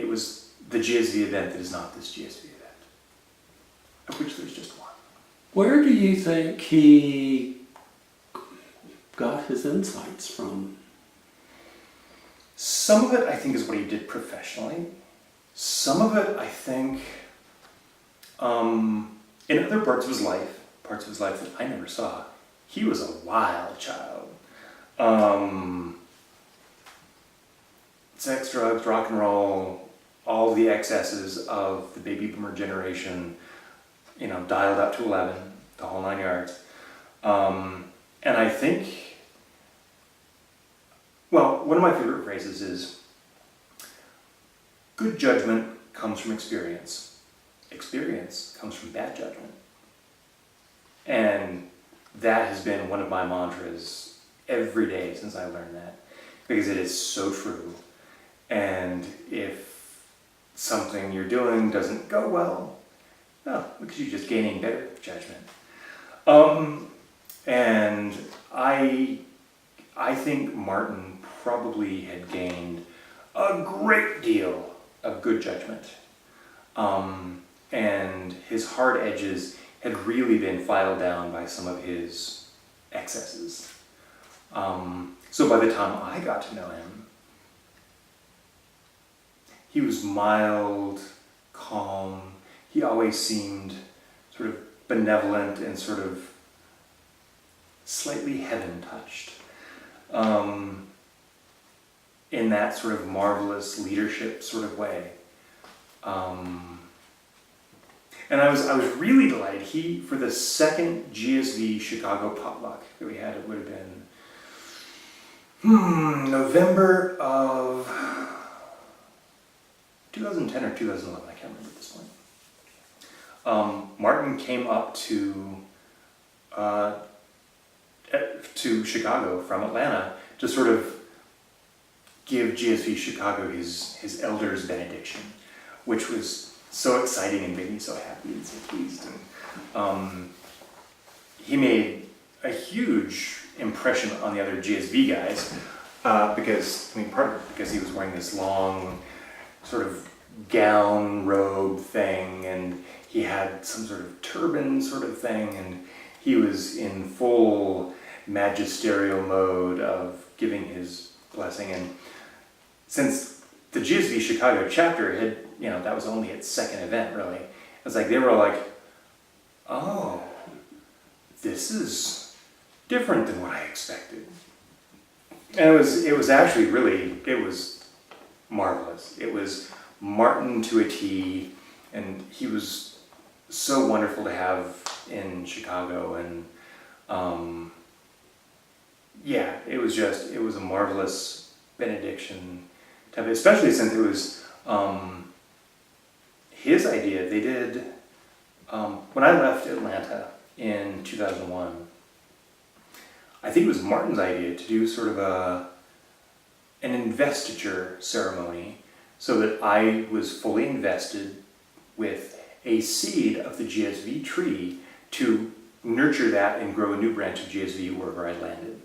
was the GSV event that is not this GSV event, of which there's just one. Where do you think he got his insights from? Some of it, I think, is what he did professionally. Some of it, I think, in other parts of his life that I never saw, he was a wild child. Sex, drugs, rock and roll, all the excesses of the baby boomer generation, dialed up to 11, the whole 9 yards. And I think, well, one of my favorite phrases is, good judgment comes from experience. Experience comes from bad judgment. And that has been one of my mantras every day since I learned that, because it is so true. And if something you're doing doesn't go well, no, because you're just gaining better judgment. And I think Martin probably had gained a great deal of good judgment. And his hard edges had really been filed down by some of his excesses. So by the time I got to know him, he was mild, calm. He always seemed sort of benevolent and sort of slightly heaven-touched. In that sort of marvelous leadership sort of way. And I was really delighted. For the second GSV Chicago potluck that we had, it would have been November of 2010 or 2011, I can't remember at this point. Martin came up to Chicago from Atlanta to sort of give GSV Chicago his elder's benediction, which was so exciting and made me so happy and so pleased. And he made a huge impression on the other GSV guys partly because he was wearing this long sort of gown robe thing, and he had some sort of turban sort of thing, and he was in full magisterial mode of giving his blessing. And since the GSV Chicago chapter had, that was only its second event really, it's like they were like, oh, this is different than what I expected. And it was actually really, it was marvelous. It was Martin to a T, and he was so wonderful to have in Chicago. And it was a marvelous benediction, especially since it was his idea. They did, when I left Atlanta in 2001, I think it was Martin's idea to do sort of an investiture ceremony so that I was fully invested with a seed of the GSV tree to nurture that and grow a new branch of GSV wherever I landed.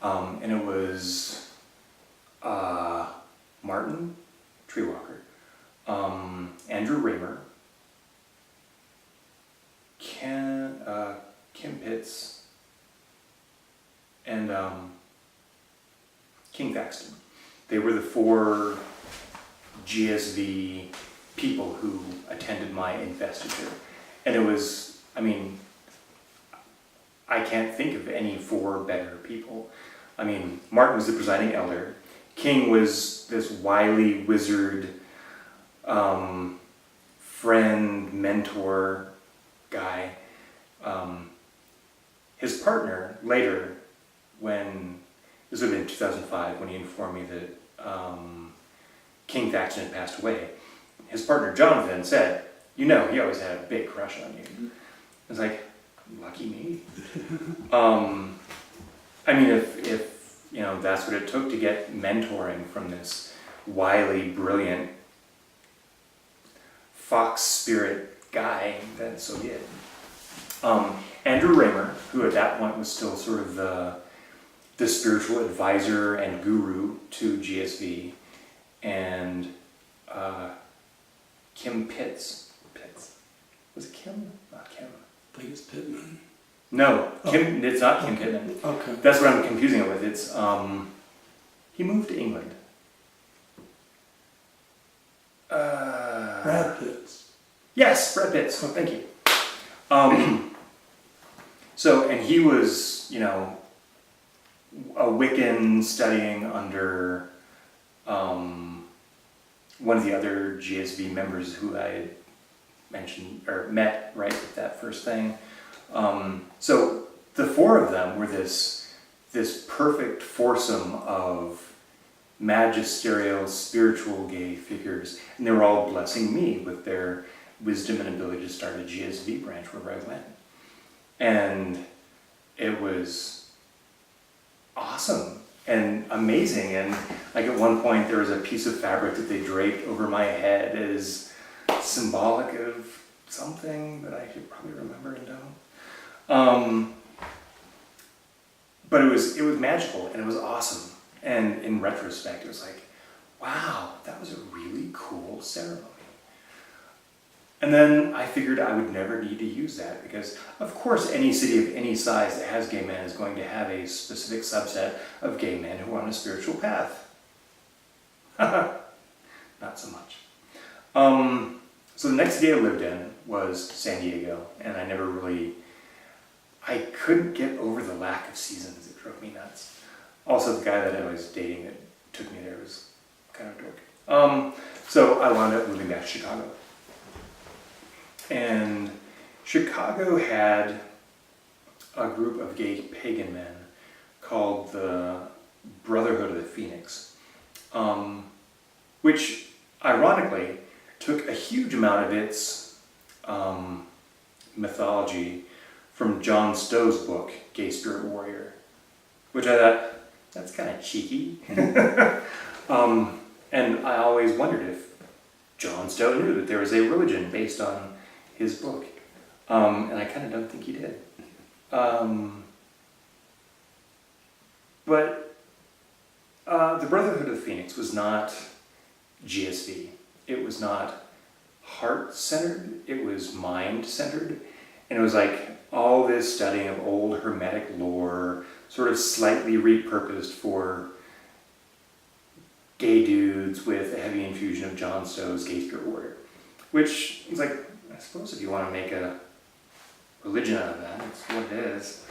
And it was Martin, tree walker, Andrew Raymer, Kim Pitts, and King Thaxton. They were the 4 GSV people who attended my investiture. And it was, I can't think of any 4 better people. Martin was the presiding elder. King was this wily wizard, friend, mentor guy. His partner later, this would have been 2005, when he informed me that King Thaxton had passed away, his partner Jonathan said, he always had a big crush on you. I was like, lucky me. If that's what it took to get mentoring from this wily, brilliant fox spirit guy, then so be it. Andrew Raymer, who at that point was still sort of the spiritual advisor and guru to GSV, and Kim Pitts. Was it Kim? Not Kim. I think it's Pittman. No, Kim. It's not Kim Pittman. Okay. That's what I'm confusing it with. It's he moved to England. Brad Pitts. Yes, Brad Pitts. Okay. Thank you. And he was, a Wiccan studying under one of the other GSV members who I had mentioned or met right at that first thing. So the 4 of them were this perfect foursome of magisterial, spiritual gay figures, and they were all blessing me with their wisdom and ability to start a GSV branch wherever I went. And it was awesome and amazing. And like at one point there was a piece of fabric that they draped over my head as symbolic of something that I should probably remember and don't. but it was magical and it was awesome. And in retrospect, it was like, wow, that was a really cool ceremony. And then I figured I would never need to use that because, of course, any city of any size that has gay men is going to have a specific subset of gay men who are on a spiritual path. Not so much. So the next city I lived in was San Diego, and I couldn't get over the lack of seasons. It drove me nuts. Also, the guy that I was dating that took me there was kind of dork. So I wound up moving back to Chicago. And Chicago had a group of gay pagan men called the Brotherhood of Phoenix, which ironically took a huge amount of its mythology from John Stow's book, Gay Spirit Warrior, which I thought, that's kind of cheeky. And I always wondered if John Stow knew that there was a religion based on his book. And I kind of don't think he did. But the Brotherhood of Phoenix was not GSV. It was not heart-centered. It was mind-centered. And it was like all this studying of old Hermetic lore, sort of slightly repurposed for gay dudes with a heavy infusion of John Stow's Gay Spirit Warrior. Which is like, I suppose if you want to make a religion out of that, that's what it is.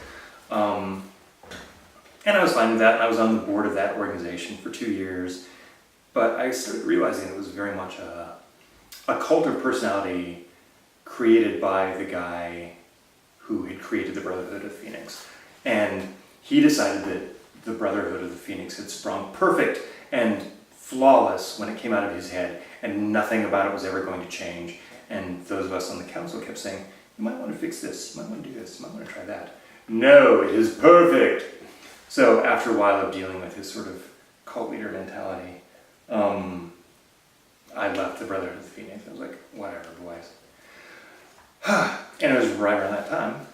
And I was fine with that. I was on the board of that organization for 2 years. But I started realizing it was very much a cult of personality created by the guy who had created the Brotherhood of Phoenix. And he decided that the Brotherhood of the Phoenix had sprung perfect and flawless when it came out of his head, and nothing about it was ever going to change. And those of us on the council kept saying, you might want to fix this, you might want to do this, you might want to try that. No, it is perfect! So after a while of dealing with his sort of cult leader mentality, I left the Brotherhood of the Phoenix. I was like, whatever, boys. And it was right around that time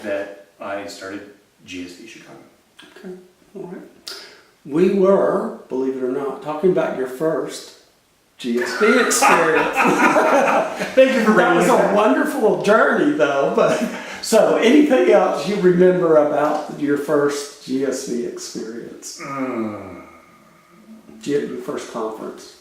that I started GSB Chicago. Okay, all right. We were, believe it or not, talking about your first GSB experience. Thank you for That was a wonderful journey, though. But so, anything else you remember about your first GSB experience? Your first conference?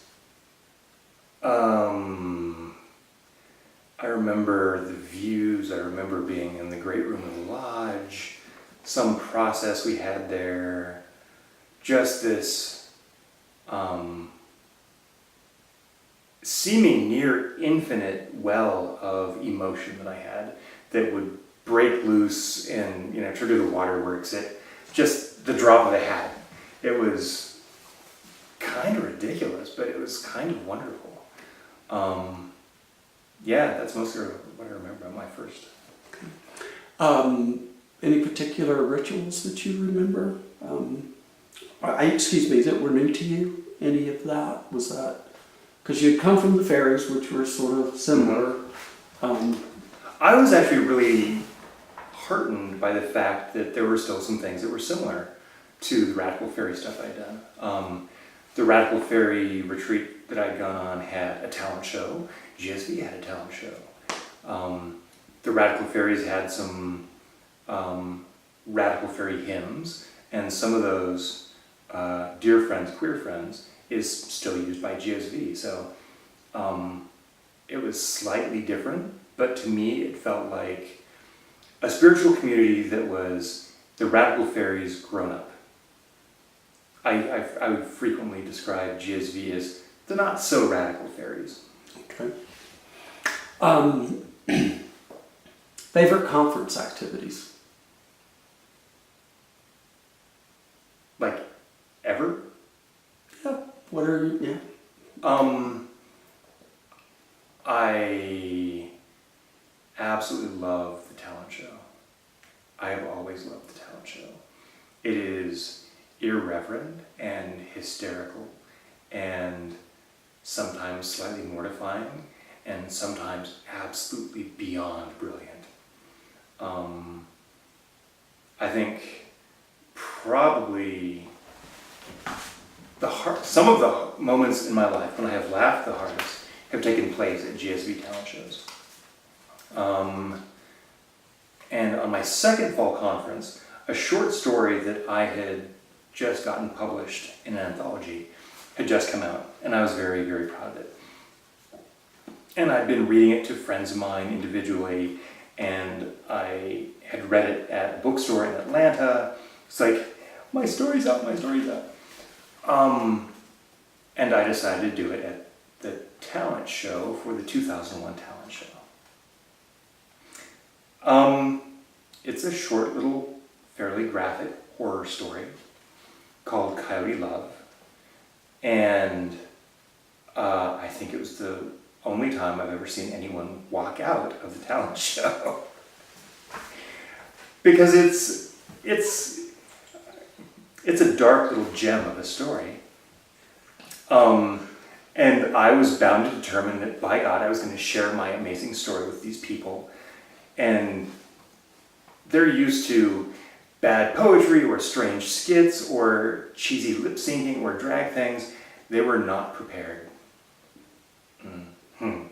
I remember the views. I remember being in the great room of the lodge. Some process we had there. Just this seeming near infinite well of emotion that I had that would break loose and trigger the waterworks at just the drop of a hat. It was kind of ridiculous, but it was kind of wonderful. Yeah, that's mostly what I remember about my first. Any particular rituals that you remember? Excuse me, that were new to you? Any of that? Was that because you had come from the Faeries, which were sort of similar? I was actually really heartened by the fact that there were still some things that were similar to the Radical Fairy stuff I'd done. The Radical Fairy retreat that I'd gone on had a talent show. GSV had a talent show. The Radical Fairies had some Radical Fairy hymns, and some of those Dear Friends, Queer Friends is still used by GSV. So it was slightly different, but to me it felt like a spiritual community that was the Radical Fairies grown up. I would frequently describe GSV as the not so radical fairies. Okay. Favorite conference activities? Like, ever? Yeah. What are you? Yeah. I absolutely love the talent show. I have always loved the talent show. It is irreverent and hysterical and sometimes slightly mortifying and sometimes absolutely beyond brilliant. I think probably some of the moments in my life when I have laughed the hardest have taken place at GSB talent shows. And on my second fall conference, a short story that I had just gotten published in an anthology had just come out, and I was very, very proud of it. And I'd been reading it to friends of mine individually, and I had read it at a bookstore in Atlanta. It's like, my story's up, my story's up. And I decided to do it at the talent show for the 2001 talent show. It's a short little, fairly graphic horror story called Coyote Love. And I think it was the only time I've ever seen anyone walk out of the talent show. Because it's a dark little gem of a story. And I was bound to determine that, by God, I was going to share my amazing story with these people. And they're used to bad poetry or strange skits or cheesy lip syncing or drag things. They were not prepared. Mm-hmm.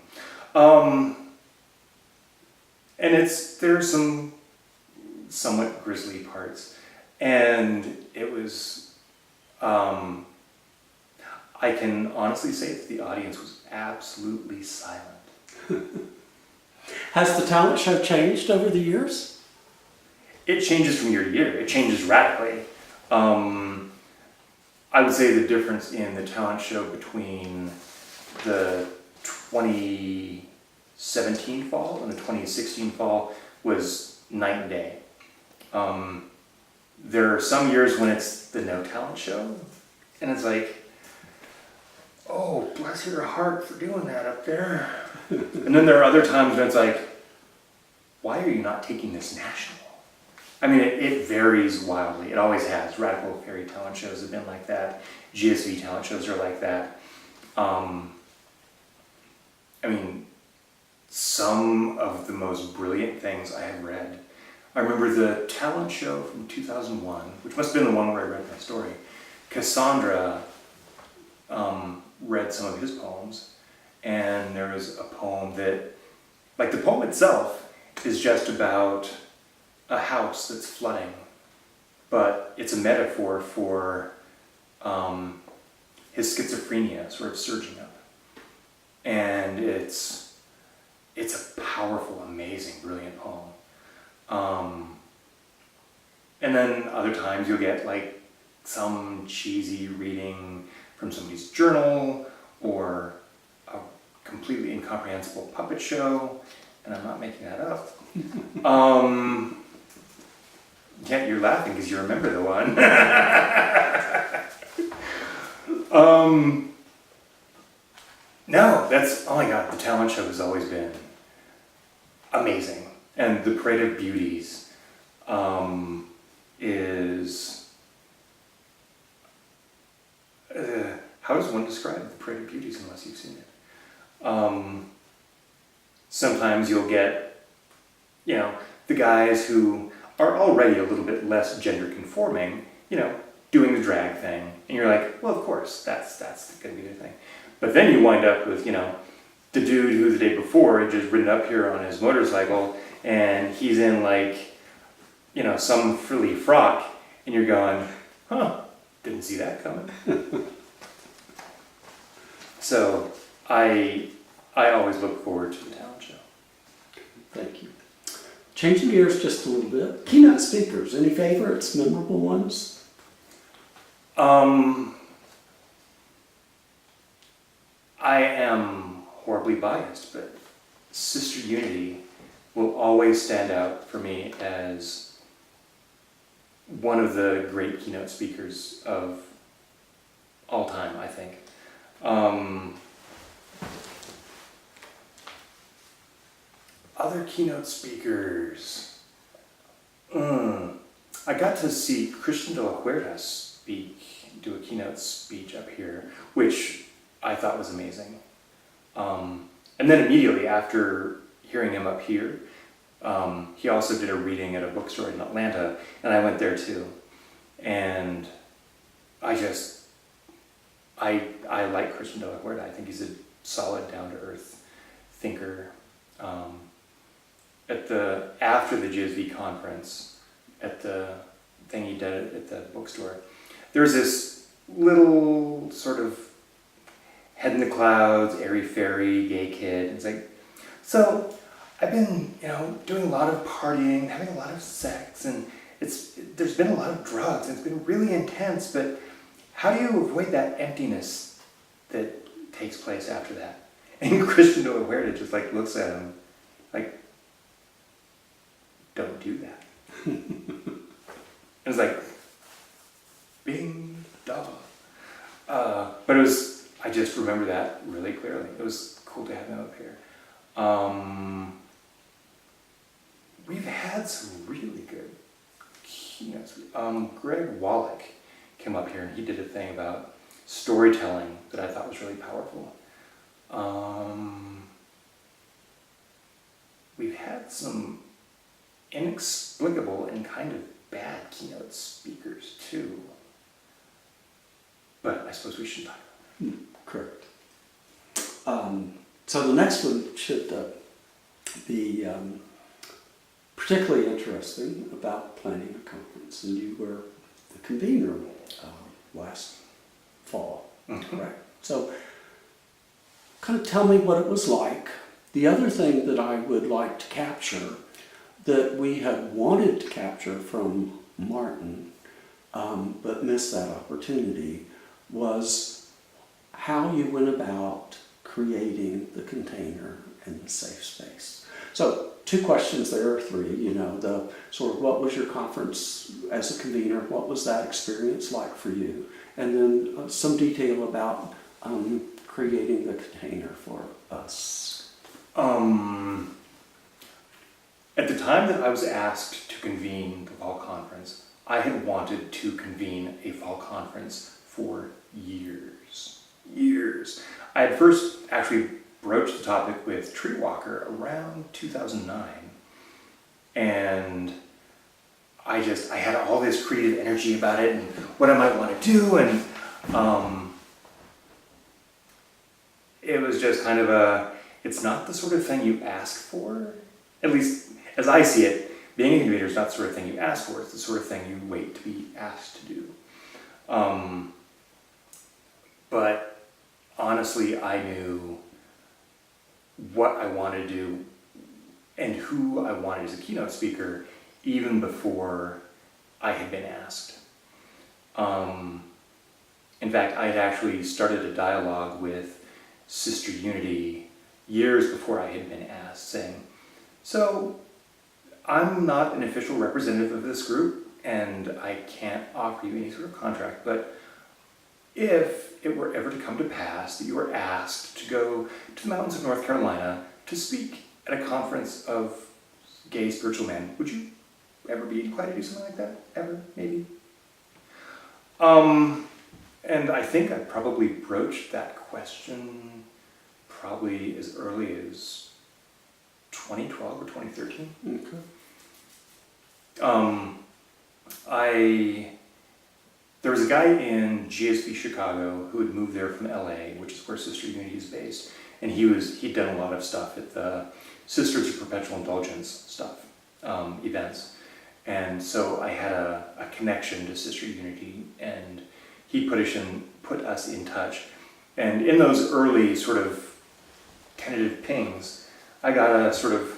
And there's some somewhat grisly parts. And it was, I can honestly say that the audience was absolutely silent. Has the talent show changed over the years? It changes from year to year. It changes radically. I would say the difference in the talent show between the 2017 fall and the 2016 fall was night and day. There are some years when it's the no talent show, and it's like, oh, bless your heart for doing that up there. And then there are other times when it's like, why are you not taking this national? I mean, it varies wildly. It always has. Radical fairy talent shows have been like that. GSV talent shows are like that. I mean, some of the most brilliant things I have read. I remember the talent show from 2001, which must have been the one where I read my story. Cassandra read some of his poems, and there was a poem that, like, the poem itself is just about a house that's flooding, but it's a metaphor for his schizophrenia sort of surging up. And it's a powerful, amazing, brilliant poem. And then other times you'll get like some cheesy reading from somebody's journal or a completely incomprehensible puppet show, and I'm not making that up. Yeah, you're laughing because you remember the one. No, oh my God, the talent show has always been amazing. And the Parade of Beauties is, how does one describe the Parade of Beauties unless you've seen it? Sometimes you'll get, the guys who are already a little bit less gender conforming, doing the drag thing. And you're like, well, of course, that's going to be the thing. But then you wind up with, the dude who the day before had just ridden up here on his motorcycle, and he's in like, some frilly frock, and you're going, huh, didn't see that coming. So I always look forward to the talent show. Thank you. Changing gears just a little bit. Keynote speakers, any favorites, memorable ones? I am horribly biased, but Sister Unity will always stand out for me as one of the great keynote speakers of all time, I think. Other keynote speakers. I got to see Christian de la Huerta do a keynote speech up here, which I thought was amazing. And then immediately after hearing him up here, he also did a reading at a bookstore in Atlanta, and I went there too. And I like Christian de la Huerta. I think he's a solid, down-to-earth thinker. After the GSB conference, at the thing he did at the bookstore, there was this little sort of head in the clouds, airy fairy, gay kid. It's like, so I've been, doing a lot of partying, having a lot of sex, and there's been a lot of drugs, and it's been really intense, but how do you avoid that emptiness that takes place after that? And Christian de la Huerta just like looks at him like, don't do that. And it's like, bing, duh. But I just remember that really clearly. It was cool to have him up here. We've had some really good keynotes. Greg Wallach came up here and he did a thing about storytelling that I thought was really powerful. We've had some inexplicable and kind of bad keynote speakers too. But I suppose we should talk about that. Correct. So the next one should be particularly interesting about planning a conference, and you were the convener last fall, correct? So kind of tell me what it was like. The other thing that I would like to capture that we had wanted to capture from Martin, but missed that opportunity, was how you went about creating the container and the safe space. So 2 questions there, or 3, the sort of what was your conference as a convener, what was that experience like for you? And then some detail about creating the container for us. At the time that I was asked to convene the fall conference, I had wanted to convene a fall conference for years. I had first actually broached the topic with Treewalker around 2009, and I had all this creative energy about it and what I might want to do, and it was just kind of it's not the sort of thing you ask for, at least as I see it. Being a convener is not the sort of thing you ask for, it's the sort of thing you wait to be asked to do. But honestly, I knew what I wanted to do and who I wanted as a keynote speaker even before I had been asked. In fact, I had actually started a dialogue with Sister Unity years before I had been asked, saying, so I'm not an official representative of this group and I can't offer you any sort of contract, but if it were ever to come to pass that you were asked to go to the mountains of North Carolina to speak at a conference of gay spiritual men, would you ever be inclined to do something like that? Ever? Maybe? And I think I probably broached that question probably as early as 2012 or 2013. Okay. There was a guy in GSB Chicago who had moved there from LA, which is where Sister Unity is based, and he'd done a lot of stuff at the Sisters of Perpetual Indulgence stuff, events. And so I had a connection to Sister Unity, and he put us in touch. And in those early sort of tentative pings, I got a sort of,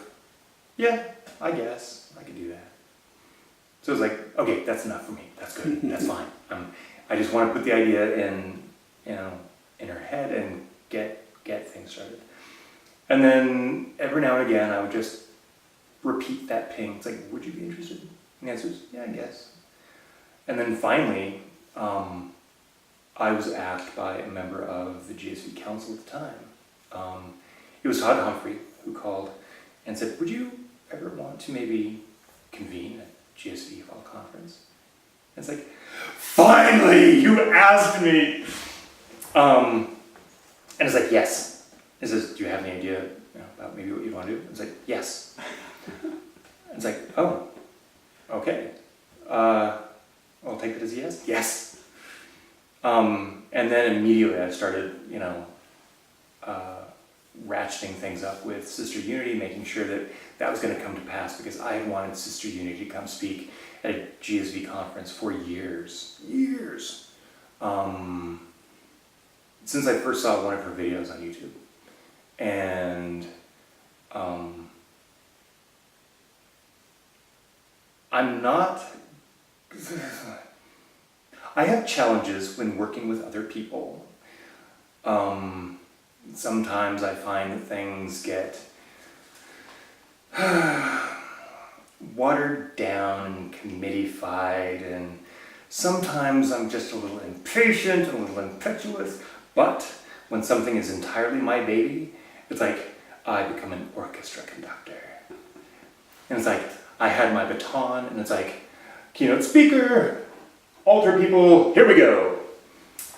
yeah, I guess I could do that. So it was like, okay, that's enough for me. That's good. That's fine. I just want to put the idea in her head and get things started. And then every now and again, I would just repeat that ping. It's like, would you be interested? And the answer is, yeah, I guess. And then finally, I was asked by a member of the GSB Council at the time. It was Todd Humphrey who called and said, would you ever want to maybe convene a GSB Fall Conference? And it's like, finally, you asked me! And it's like, yes. It says, do you have any idea about maybe what you want to do? It's like, yes. It's like, oh, okay. I'll take it as a yes. Yes. And then immediately I started, ratcheting things up with Sister Unity, making sure that that was going to come to pass, because I had wanted Sister Unity to come speak at a GSB conference for years. Since I first saw one of her videos on YouTube. And I have challenges when working with other people. Sometimes I find that things get watered down and committeeified, and sometimes I'm just a little impatient, a little impetuous, but when something is entirely my baby, it's like I become an orchestra conductor. And it's like I had my baton, and it's like, keynote speaker, altar people, here we go.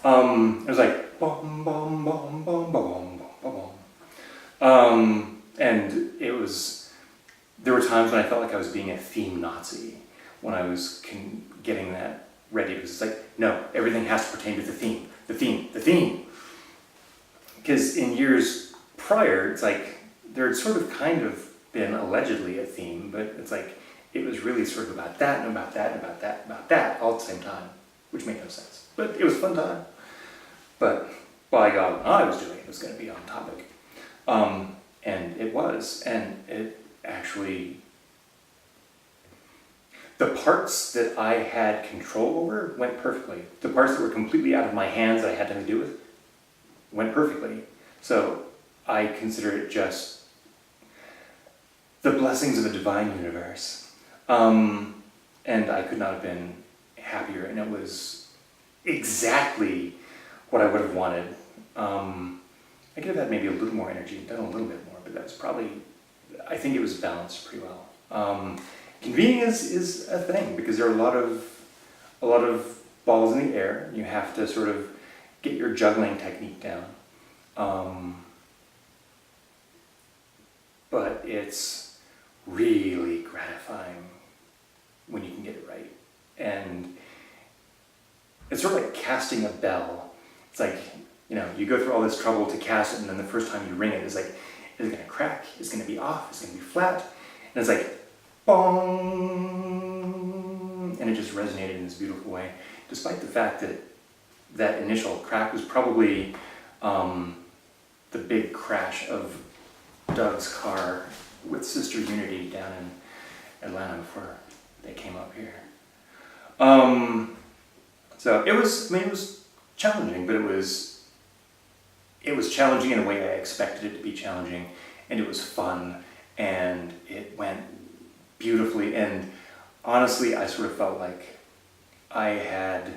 It was like, bum, bum, bum, bum, bum, bum, bum. And there were times when I felt like I was being a theme Nazi when I was getting that ready. Because it's like, no, everything has to pertain to the theme. Because in years prior, it's like there had sort of kind of been allegedly a theme, but it's like it was really sort of about that and about that and about that, about that all at the same time, which made no sense. But it was a fun time. But by God, what I was doing was going to be on topic. And it was. And it actually, the parts that I had control over went perfectly. The parts that were completely out of my hands that I had nothing to do with went perfectly. So I consider it just the blessings of a divine universe. And I could not have been happier. And it was exactly what I would have wanted. I could have had maybe a little more energy, done a little bit more, but that's probably, I think it was balanced pretty well. Convening is a thing, because there are a lot of balls in the air. You have to sort of get your juggling technique down. But it's really gratifying when you can get it right. And it's sort of like casting a bell. It's like, you go through all this trouble to cast it, and then the first time you ring it, it's like, is it going to crack? Is it going to be off? Is it going to be flat? And it's like, bong! And it just resonated in this beautiful way, despite the fact that that initial crack was probably the big crash of Doug's car with Sister Unity down in Atlanta before they came up here. So it was challenging, but it was challenging in a way I expected it to be challenging, and it was fun, and it went beautifully. And honestly, I sort of felt like I had,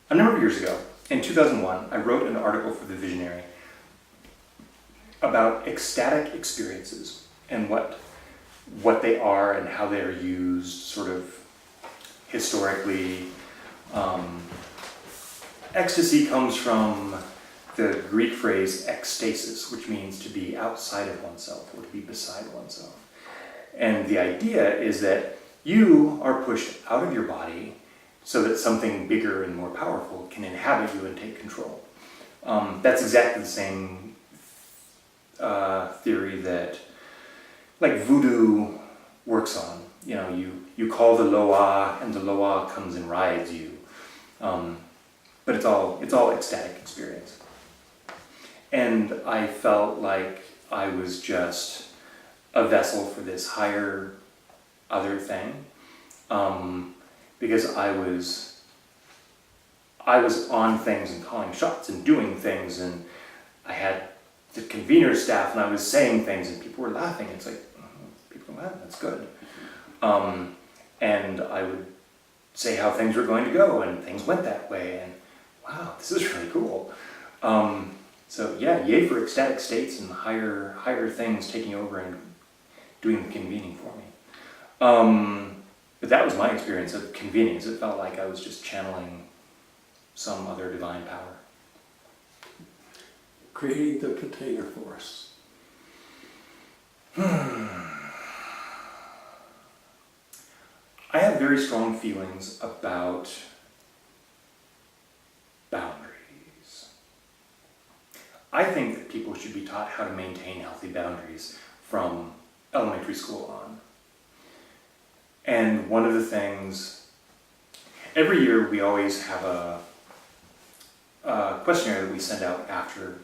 a number of years ago, in 2001, I wrote an article for The Visionary about ecstatic experiences and what they are and how they're used sort of historically. Ecstasy comes from the Greek phrase ekstasis, which means to be outside of oneself or to be beside oneself. And the idea is that you are pushed out of your body so that something bigger and more powerful can inhabit you and take control. That's exactly the same theory that, like, voodoo works on. You call the loa, and the loa comes and rides you. But it's all ecstatic experience. And I felt like I was just a vessel for this higher other thing, because I was on things and calling shots and doing things, and I had the convener staff, and I was saying things, and people were laughing. It's like, people are laughing, that's good. And I would say how things were going to go, and things went that way, and wow, this is really cool. So yeah, yay for ecstatic states and higher things taking over and doing the convening for me. But that was my experience of convening. It felt like I was just channeling some other divine power. Creating the container for us. I have very strong feelings about boundaries. I think that people should be taught how to maintain healthy boundaries from elementary school on. And one of the things, every year we always have a questionnaire that we send out after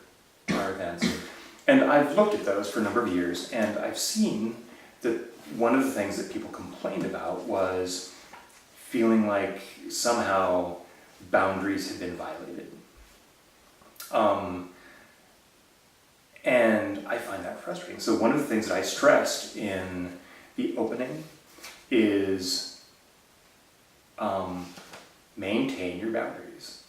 our events. And I've looked at those for a number of years, and I've seen that one of the things that people complained about was feeling like somehow boundaries had been violated. And I find that frustrating. So one of the things that I stressed in the opening is maintain your boundaries.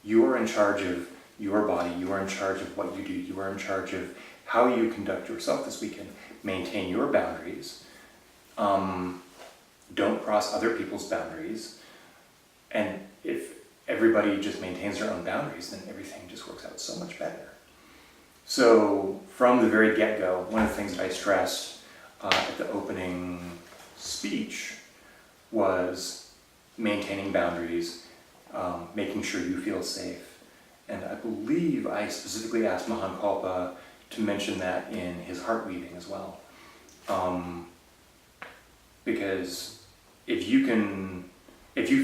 You are in charge of your body, you are in charge of what you do, you are in charge of how you conduct yourself this weekend. Maintain your boundaries. Don't cross other people's boundaries. And if everybody just maintains their own boundaries, then everything just works out so much better. So from the very get-go, one of the things that I stressed at the opening speech was maintaining boundaries, making sure you feel safe. And I believe I specifically asked Mahan Kalpa to mention that in his heart weaving as well. Because if you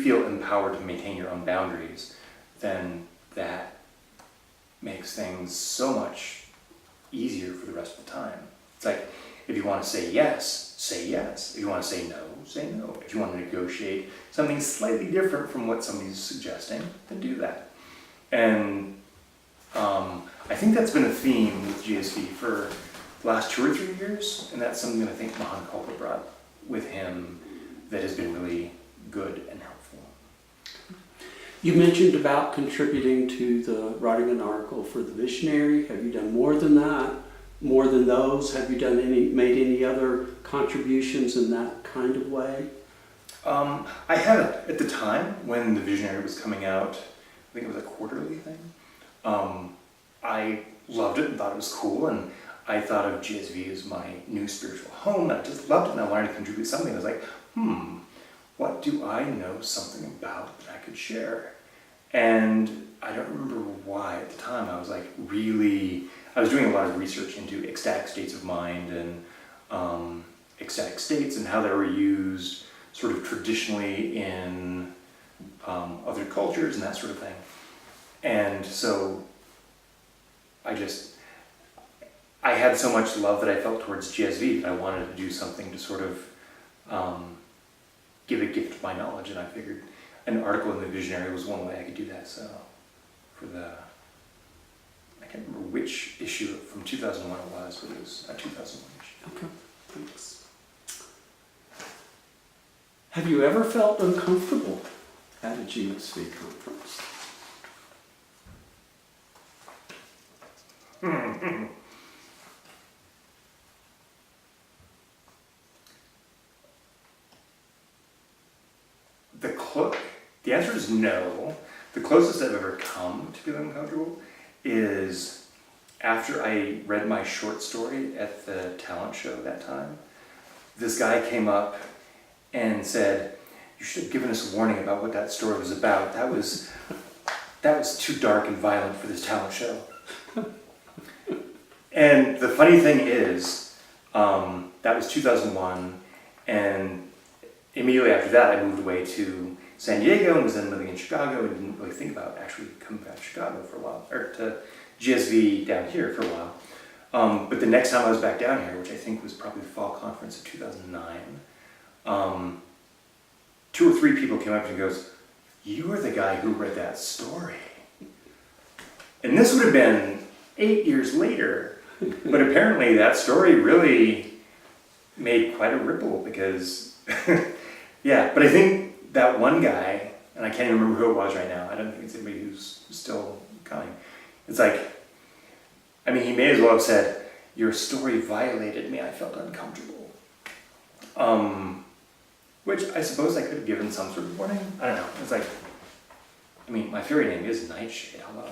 feel empowered to maintain your own boundaries, then that makes things so much easier for the rest of the time. It's like, if you want to say yes, say yes. If you want to say no, say no. If you want to negotiate something slightly different from what somebody's suggesting, then do that. And I think that's been a theme with GSB for the last 2 or 3 years, and that's something that I think Mahan Kalpa brought with him that has been really good and helpful. You mentioned about contributing to the writing an article for the Visionary. Have you done more than that? More than those? Have you made any other contributions in that kind of way? I had at the time when the Visionary was coming out, I think it was a quarterly thing. I loved it and thought it was cool, and I thought of GSV as my new spiritual home. I just loved it, and I wanted to contribute something. I was like, what do I know something about that I could share? And I don't remember why at the time. I was doing a lot of research into ecstatic states of mind and ecstatic states and how they were used sort of traditionally in other cultures and that sort of thing. And so I had so much love that I felt towards GSV that I wanted to do something to sort of give a gift of my knowledge, and I figured an article in the Visionary was one way I could do that. So for I can't remember which issue from 2001 it was, but it was a 2001 issue. Okay, thanks. Have you ever felt uncomfortable at a GSB conference? The answer is no. The closest I've ever come to feeling uncomfortable is after I read my short story at the talent show that time. This guy came up and said, "You should have given us a warning about what that story was about. That was too dark and violent for this talent show." And the funny thing is, that was 2001, and immediately after that I moved away to San Diego and was then living in Chicago and didn't really think about actually coming back to Chicago for a while, or to GSV down here for a while. But the next time I was back down here, which I think was probably the fall conference of 2009, 2 or 3 people came up to me and goes, "You were the guy who read that story." And this would have been 8 years later, but apparently that story really made quite a ripple because, yeah, but I think that one guy, and I can't even remember who it was right now, I don't think it's anybody who's still coming. It's like, I mean, he may as well have said, "Your story violated me, I felt uncomfortable." Which I suppose I could have given some sort of warning. I don't know. It's like, I mean, my fairy name is Nightshade, hello.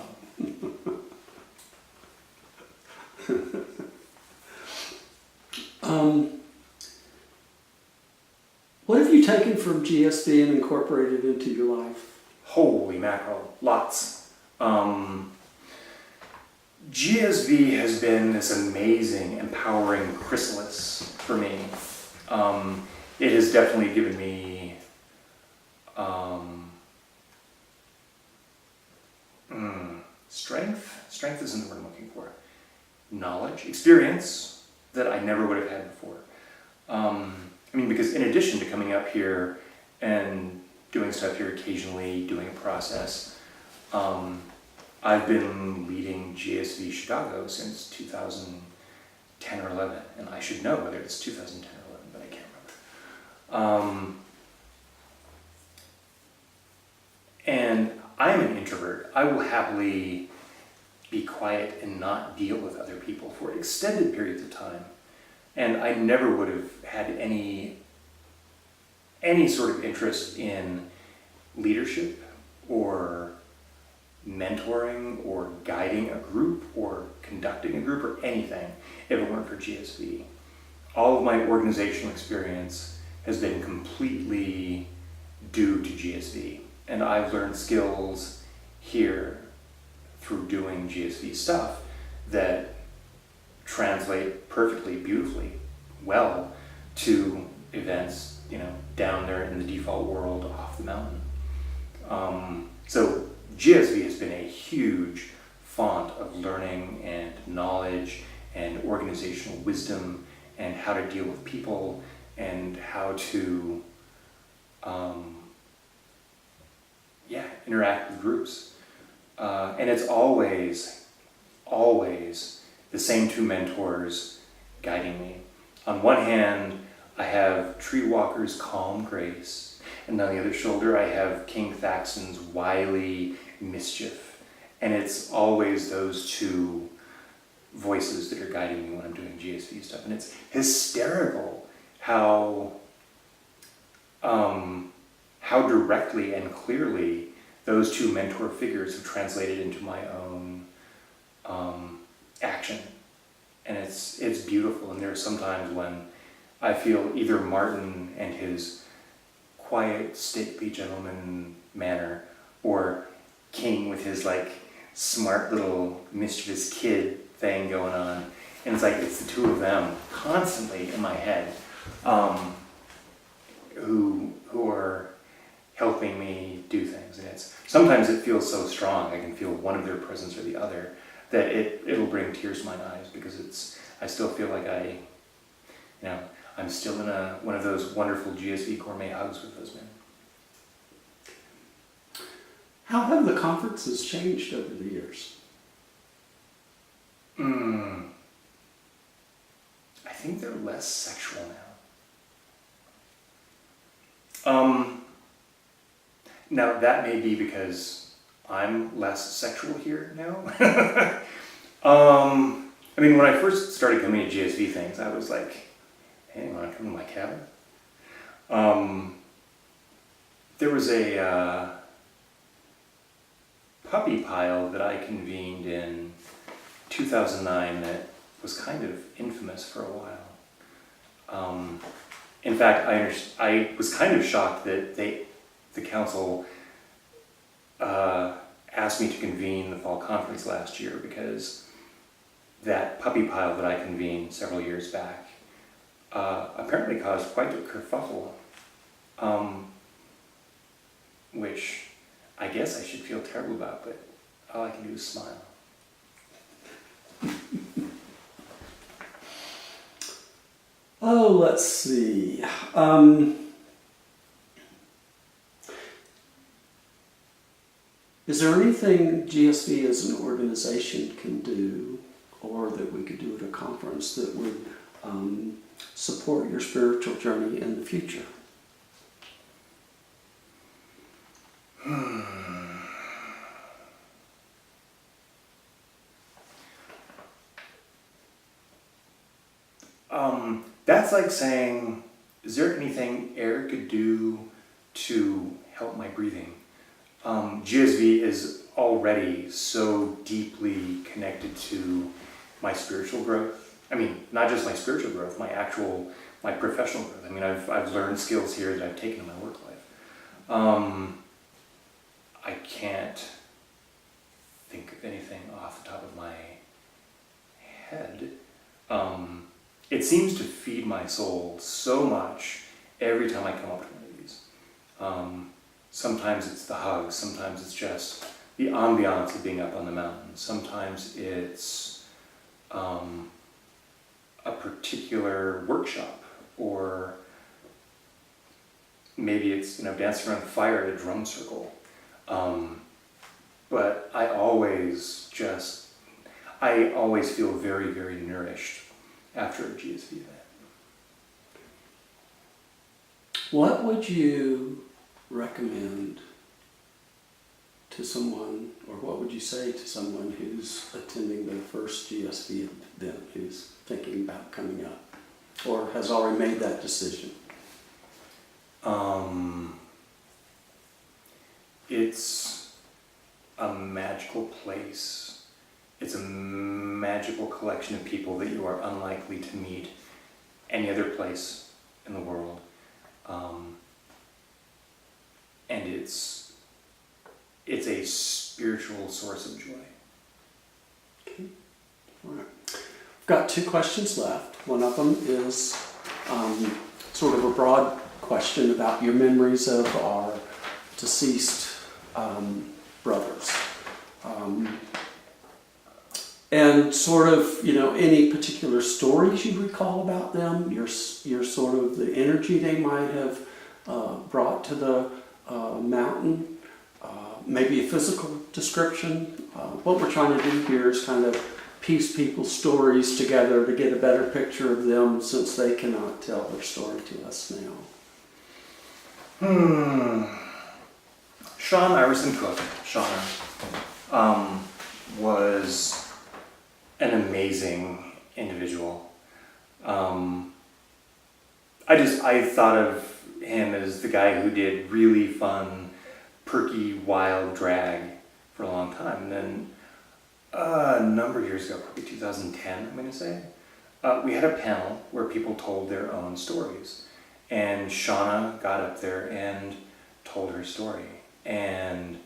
What have you taken from GSB and incorporated into your life? Holy mackerel, lots. GSB has been this amazing, empowering chrysalis for me. It has definitely given me strength. Strength isn't the word I'm looking for. Knowledge, experience that I never would have had before. Because in addition to coming up here and doing stuff here occasionally, doing a process, I've been leading GSV Chicago since 2010 or 11, and I should know whether it's 2010 or 11, but I can't remember. And I'm an introvert. I will happily be quiet and not deal with other people for extended periods of time. And I never would have had any sort of interest in leadership or mentoring or guiding a group or conducting a group or anything if it weren't for GSV. All of my organizational experience has been completely due to GSV. And I've learned skills here through doing GSV stuff that translate perfectly, beautifully, well to events, down there in the default world off the mountain. So GSV has been a huge font of learning and knowledge and organizational wisdom and how to deal with people and how to interact with groups. And it's always the same two mentors guiding me. On one hand, I have Tree Walker's calm grace, and on the other shoulder I have King Thaxton's wily mischief. And it's always those two voices that are guiding me when I'm doing GSV stuff. And it's hysterical how directly and clearly those two mentor figures have translated into my own action. And it's beautiful. And there are some times when I feel either Martin and his quiet, stately gentleman manner, or King with his smart little mischievous kid thing going on. And it's the two of them constantly in my head who are helping me do things. And sometimes it feels so strong. I can feel one of their presence or the other that it'll bring tears to my eyes, because I still feel like I'm still in one of those wonderful GSV gourmet hugs with those men. How have the conferences changed over the years? I think they're less sexual now. Now that may be because I'm less sexual here now. When I first started coming to GSV things, I was like, hey, you want to come to my cabin? There was a puppy pile that I convened in 2009 that was kind of infamous for a while. In fact, I was kind of shocked that the council asked me to convene the fall conference last year, because that puppy pile that I convened several years back apparently caused quite a kerfuffle, which I guess I should feel terrible about, but all I can do is smile. Oh, let's see. Is there anything GSV as an organization can do, or that we could do at a conference, that would support your spiritual journey in the future? That's like saying, is there anything air could do to help my breathing? GSV is already so deeply connected to my spiritual growth I mean, not just my spiritual growth, my professional growth. I mean, I've learned skills here that I've taken in my work life. I can't think of anything off the top of my head. It seems to feed my soul so much every time I come up to one of these. Sometimes it's the hugs, sometimes it's just the ambiance of being up on the mountain. Sometimes it's a particular workshop, or maybe it's dancing around the fire at a drum circle. But I always feel very, very nourished after a GSB event. What would you recommend to someone, or what would you say to someone who's attending their first GSB event, who's thinking about coming up, or has already made that decision? It's a magical place. It's a magical collection of people that you are unlikely to meet any other place in the world. And it's a spiritual source of joy. Okay. All right. I've got 2 questions left. One of them is sort of a broad question about your memories of our deceased brothers. And sort of, any particular stories you recall about them, your sort of the energy they might have brought to the mountain, maybe a physical description. What we're trying to do here is kind of piece people's stories together to get a better picture of them, since they cannot tell their story to us now. Sean Iverson Cook, Shauna, was an amazing individual. I thought of him as the guy who did really fun, perky, wild drag for a long time. And then a number of years ago, probably 2010, I'm going to say, we had a panel where people told their own stories. And Shauna got up there and told her story. And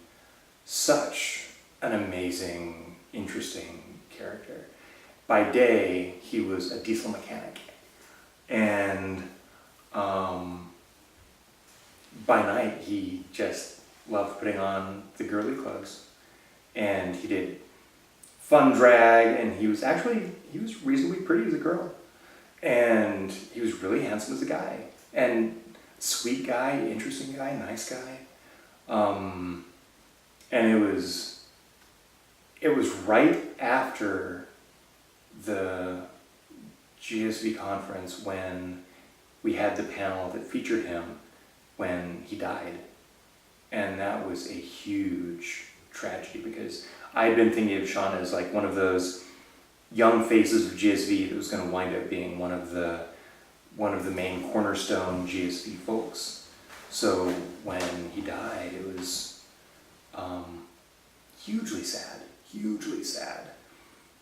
such an amazing, interesting character. By day, he was a diesel mechanic. And by night, he just loved putting on the girly clothes. And he did fun drag, and he was reasonably pretty as a girl. And he was really handsome as a guy. And sweet guy, interesting guy, nice guy. And it was right after the GSB conference when we had the panel that featured him when he died. And that was a huge tragedy, because I had been thinking of Shauna as like one of those young faces of GSB that was going to wind up being one of the main cornerstone GSB folks. So when he died, it was hugely sad,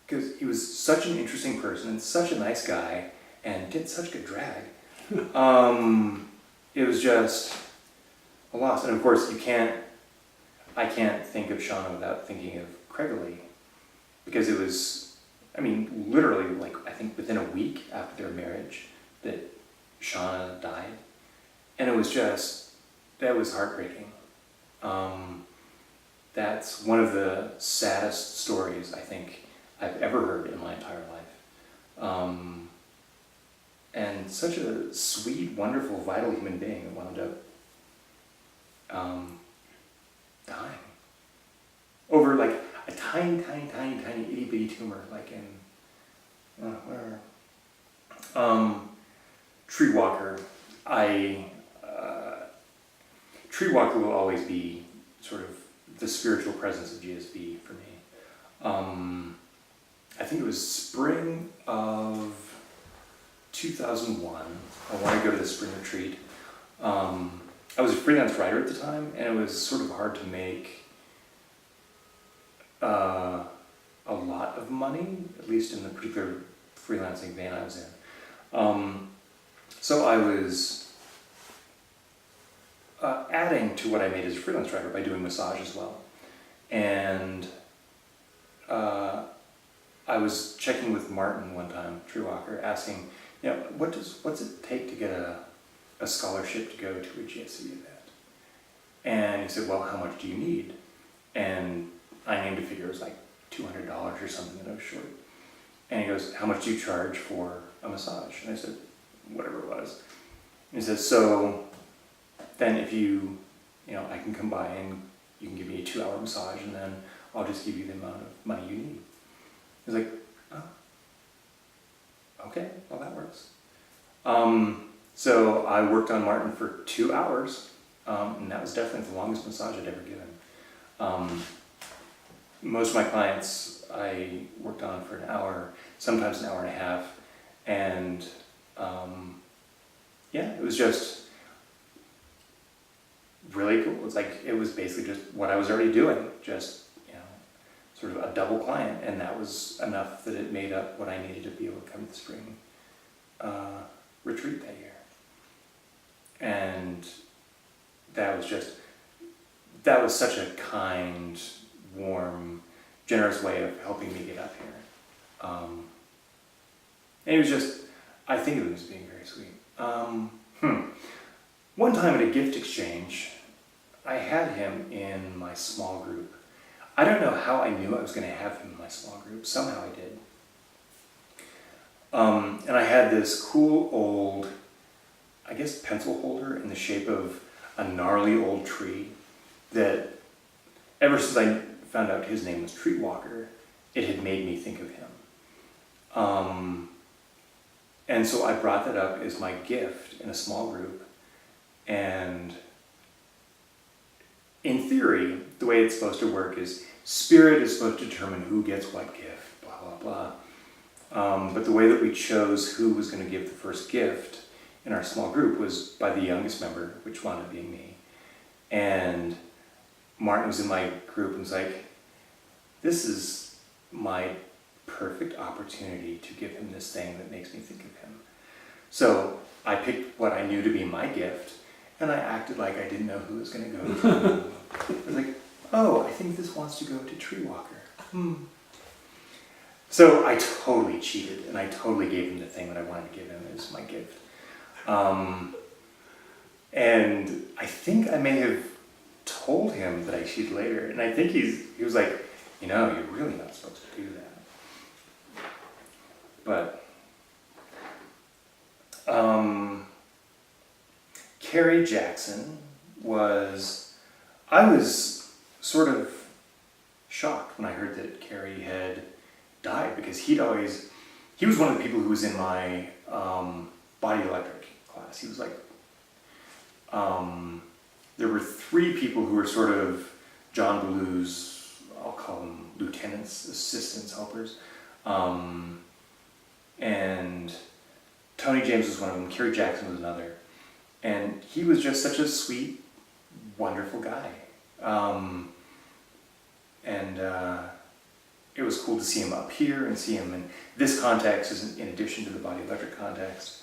because he was such an interesting person and such a nice guy and did such good drag. It was just a loss. And of course, I can't think of Shauna without thinking of Kraig, because it was, literally, I think within a week after their marriage that Shauna died. And it was that was heartbreaking. That's one of the saddest stories I think I've ever heard in my entire life. And such a sweet, wonderful, vital human being that wound up dying over like a tiny, itty bitty tumor, like in where Tree Walker. Tree Walker will always be sort of the spiritual presence of GSB for me. I think it was spring of 2001. I wanted to go to the spring retreat. I was a freelance writer at the time, and it was sort of hard to make a lot of money, at least in the particular freelancing vein I was in. So I was adding to what I made as a freelance writer by doing massage as well. And I was checking with Martin one time, Tree Walker, asking, what's it take to get a scholarship to go to a GSB event? And he said, well, how much do you need? And I named a figure, it was like $200 or something, and I was short. And he goes, how much do you charge for a massage? And I said, whatever it was. And he says, so then if I can come by and you can give me a 2-hour massage, and then I'll just give you the amount of money you need. He's like, oh, okay, well that works. So I worked on Martin for 2 hours, and that was definitely the longest massage I'd ever given. Most of my clients I worked on for an hour, sometimes an hour and a half, and it was just really cool. It was basically just what I was already doing, just sort of a double client, and that was enough that it made up what I needed to be able to come to the spring retreat that year. And that was such a kind, warm, generous way of helping me get up here. And it was just, I think it was being very sweet. One time at a gift exchange, I had him in my small group. I don't know how I knew I was going to have him in my small group. Somehow I did. And I had this cool old, I guess, pencil holder in the shape of a gnarly old tree that, ever since I found out his name was Tree Walker, it had made me think of him. And so I brought that up as my gift in a small group. And in theory, the way it's supposed to work is spirit is supposed to determine who gets what gift, blah, blah, blah. But the way that we chose who was going to give the first gift in our small group was by the youngest member, which wound up being me. And Martin was in my group and was like, this is my perfect opportunity to give him this thing that makes me think of him. So I picked what I knew to be my gift, and I acted like I didn't know who it was going to go to. I was like, oh, I think this wants to go to Tree Walker. So I totally cheated, and I totally gave him the thing that I wanted to give him as my gift. And I think I may have told him that I cheated later, and I think he was like, you're really not supposed to do that. But Carrie Jackson I was sort of shocked when I heard that Carrie had died, because he was one of the people who was in my body electric class. He was like, there were 3 people who were sort of John Blue's, I'll call them lieutenants, assistants, helpers. And Tony James was one of them, Carrie Jackson was another. And he was just such a sweet, wonderful guy. It was cool to see him up here and see him in this context in addition to the body electric context.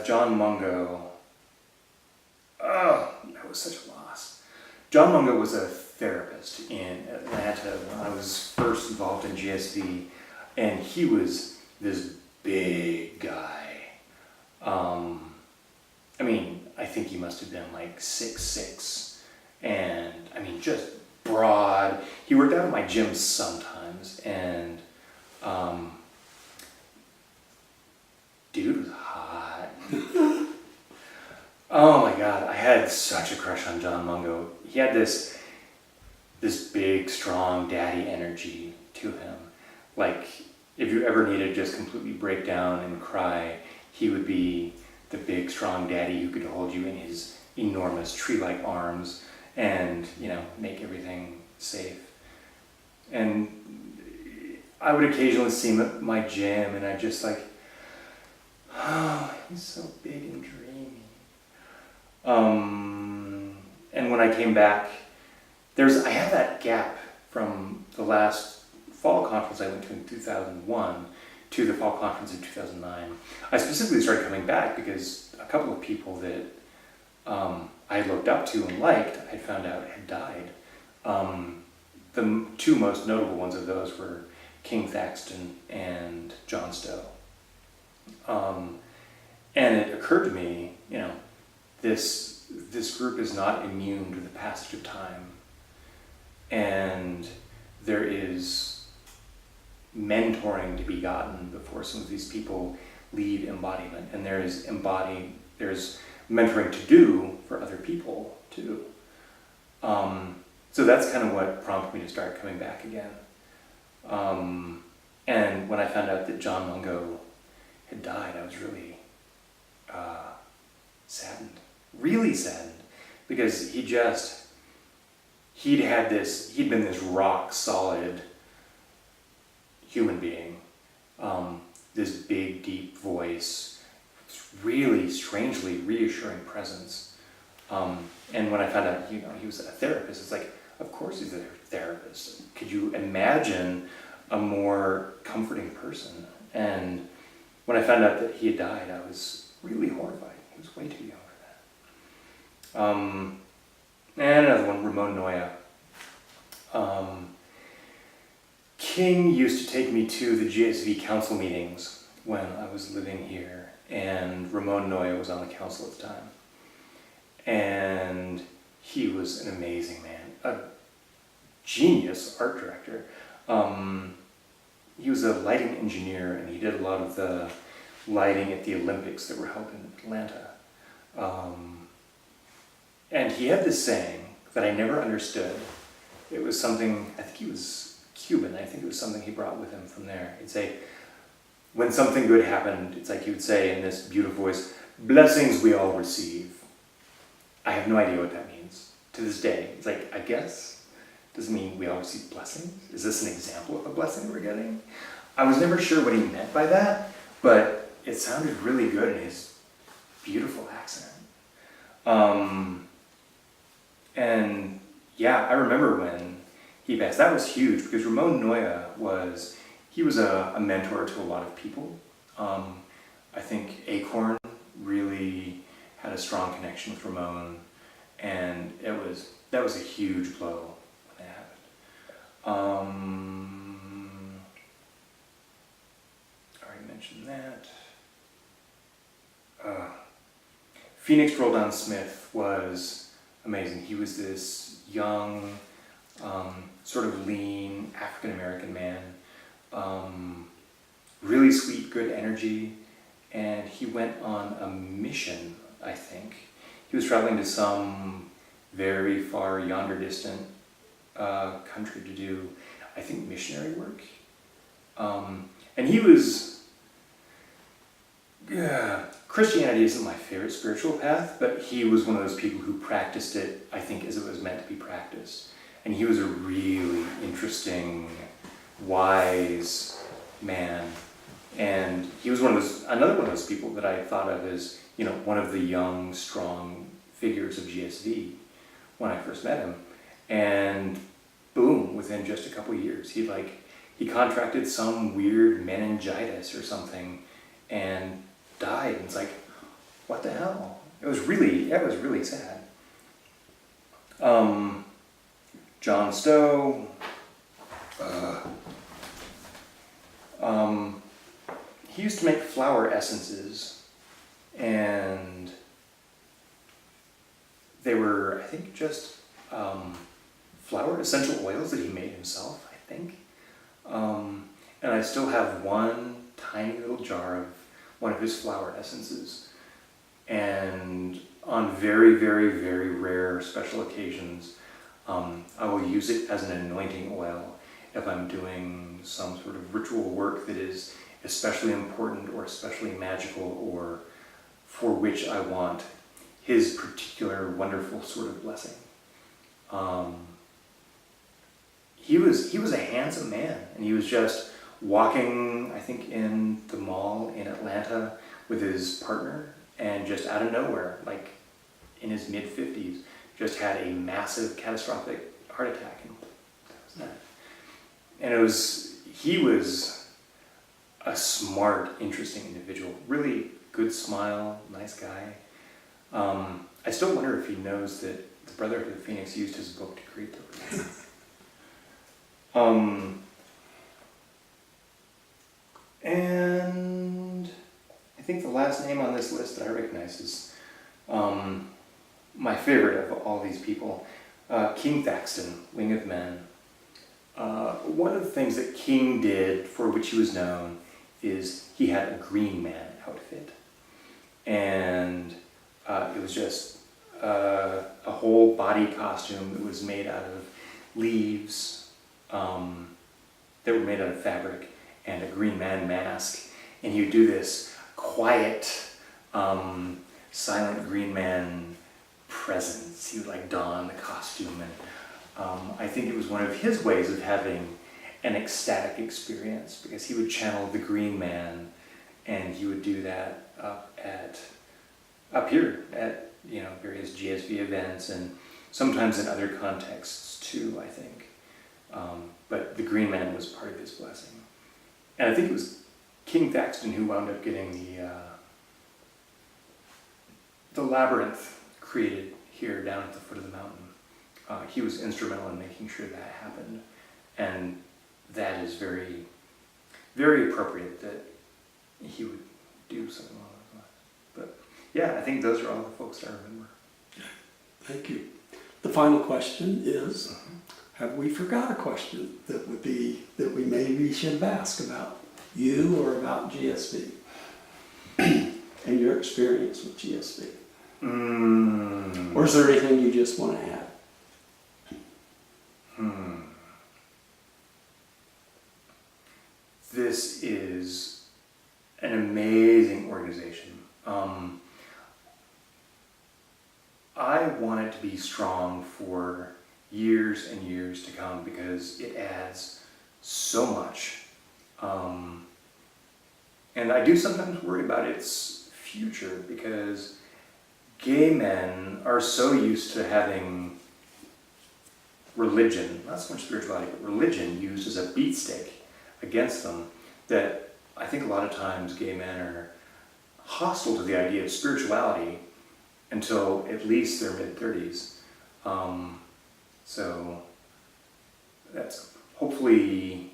John Mungo. Oh, that was such a loss. John Mungo was a therapist in Atlanta when I was first involved in GSB, and he was this big guy. I think he must have been like 6'6", and just broad. He worked out at my gym sometimes, and dude was hot. Oh my god, I had such a crush on John Mungo. He had this big, strong daddy energy to him. Like, if you ever needed to just completely break down and cry, he would be the big, strong daddy who could hold you in his enormous tree-like arms and, make everything safe. And I would occasionally see him at my gym, and I'd just like, Oh, he's so big and dreamy. And when I came back, I had that gap from the last fall conference I went to in 2001 to the fall conference in 2009. I specifically started coming back because a couple of people that I looked up to and liked, I found out had died. The two most notable ones of those were King Thaxton and John Stowe. And it occurred to me, this group is not immune to the passage of time. And there is mentoring to be gotten before some of these people leave embodiment. And there's mentoring to do for other people too. So that's kind of what prompted me to start coming back again. And when I found out that John Mungo had died, I was really really saddened, because he'd been this rock solid human being, this big deep voice, really strangely reassuring presence. And when I found out, he was a therapist, it's like, of course he's a therapist. Could you imagine a more comforting person? And when I found out that he had died, I was really horrified. He was way too young for that. And another one, Ramon Noya. King used to take me to the GSB council meetings when I was living here, and Ramon Noya was on the council at the time. And he was an amazing man, a genius art director. He was a lighting engineer, and he did a lot of the lighting at the Olympics that were held in Atlanta. And he had this saying that I never understood. It was something, I think he was Cuban, I think it was something he brought with him from there. He'd say, when something good happened, it's like he would say in this beautiful voice, "Blessings we all receive." I have no idea what that means to this day. It's like, I guess, does it mean we all receive blessings? Is this an example of a blessing we're getting? I was never sure what he meant by that, but it sounded really good in his beautiful accent. And yeah, I remember when he passed. That was huge, because Ramon Noya was a mentor to a lot of people. I think Acorn really had a strong connection with Ramon, and that was a huge blow when that happened. I already mentioned that. Phoenix Roldan Smith was amazing. He was this young, sort of lean African-American man, really sweet, good energy, and he went on a mission, I think. He was traveling to some very far yonder distant country to do, I think, missionary work. And he was, Christianity isn't my favorite spiritual path, but he was one of those people who practiced it, I think, as it was meant to be practiced. And he was a really interesting, wise man. And he was another one of those people that I thought of as, one of the young, strong figures of GSV when I first met him. And boom, within just a couple of years, he contracted some weird meningitis or something and died. And it's like, what the hell? It was really sad. John Stowe. He used to make flower essences, and they were, I think, just flower essential oils that he made himself, I think. And I still have one tiny little jar of one of his flower essences. And on very, very, very rare special occasions, I will use it as an anointing oil if I'm doing some sort of ritual work that is especially important or especially magical, or for which I want his particular wonderful sort of blessing. He was a handsome man, and he was just walking, I think, in the mall in Atlanta with his partner, and just out of nowhere, like in his mid-50s, just had a massive catastrophic heart attack, and that was that. And he was a smart, interesting individual, really good smile, nice guy. I still wonder if he knows that the Brotherhood of Phoenix used his book to create the religion. And I think the last name on this list that I recognize is my favorite of all these people, King Thaxton, Wing of Men. One of the things that King did, for which he was known, is he had a Green Man outfit. And it was just a whole body costume that was made out of leaves that were made out of fabric, and a Green Man mask. And he would do this quiet, silent Green Man presence. He would like don the costume, and I think it was one of his ways of having an ecstatic experience, because he would channel the Green Man, and he would do that up here at various GSB events, and sometimes in other contexts too, I think. But the Green Man was part of his blessing. And I think it was King Thaxton who wound up getting the labyrinth created here down at the foot of the mountain. He was instrumental in making sure that happened. And that is very, very appropriate that he would do something along those lines. But yeah, I think those are all the folks I remember. Thank you. The final question is, have we forgot a question that we maybe should have asked about you or about GSB and your experience with GSB? Or is there anything you just want to add? This is an amazing organization. I want it to be strong for years and years to come, because it adds so much. And I do sometimes worry about its future, because gay men are so used to having religion, not so much spirituality, but religion used as a beatstick against them, that I think a lot of times gay men are hostile to the idea of spirituality until at least their mid-30s. So that's hopefully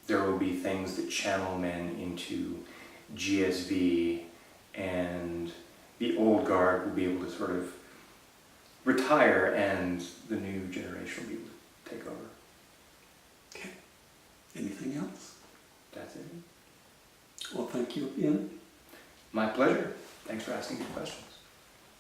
there will be things that channel men into GSV, and the old guard will be able to sort of retire, and the new generation will be able to take over. Okay. Anything else? That's it. Well, thank you again. My pleasure. Thanks for asking good questions.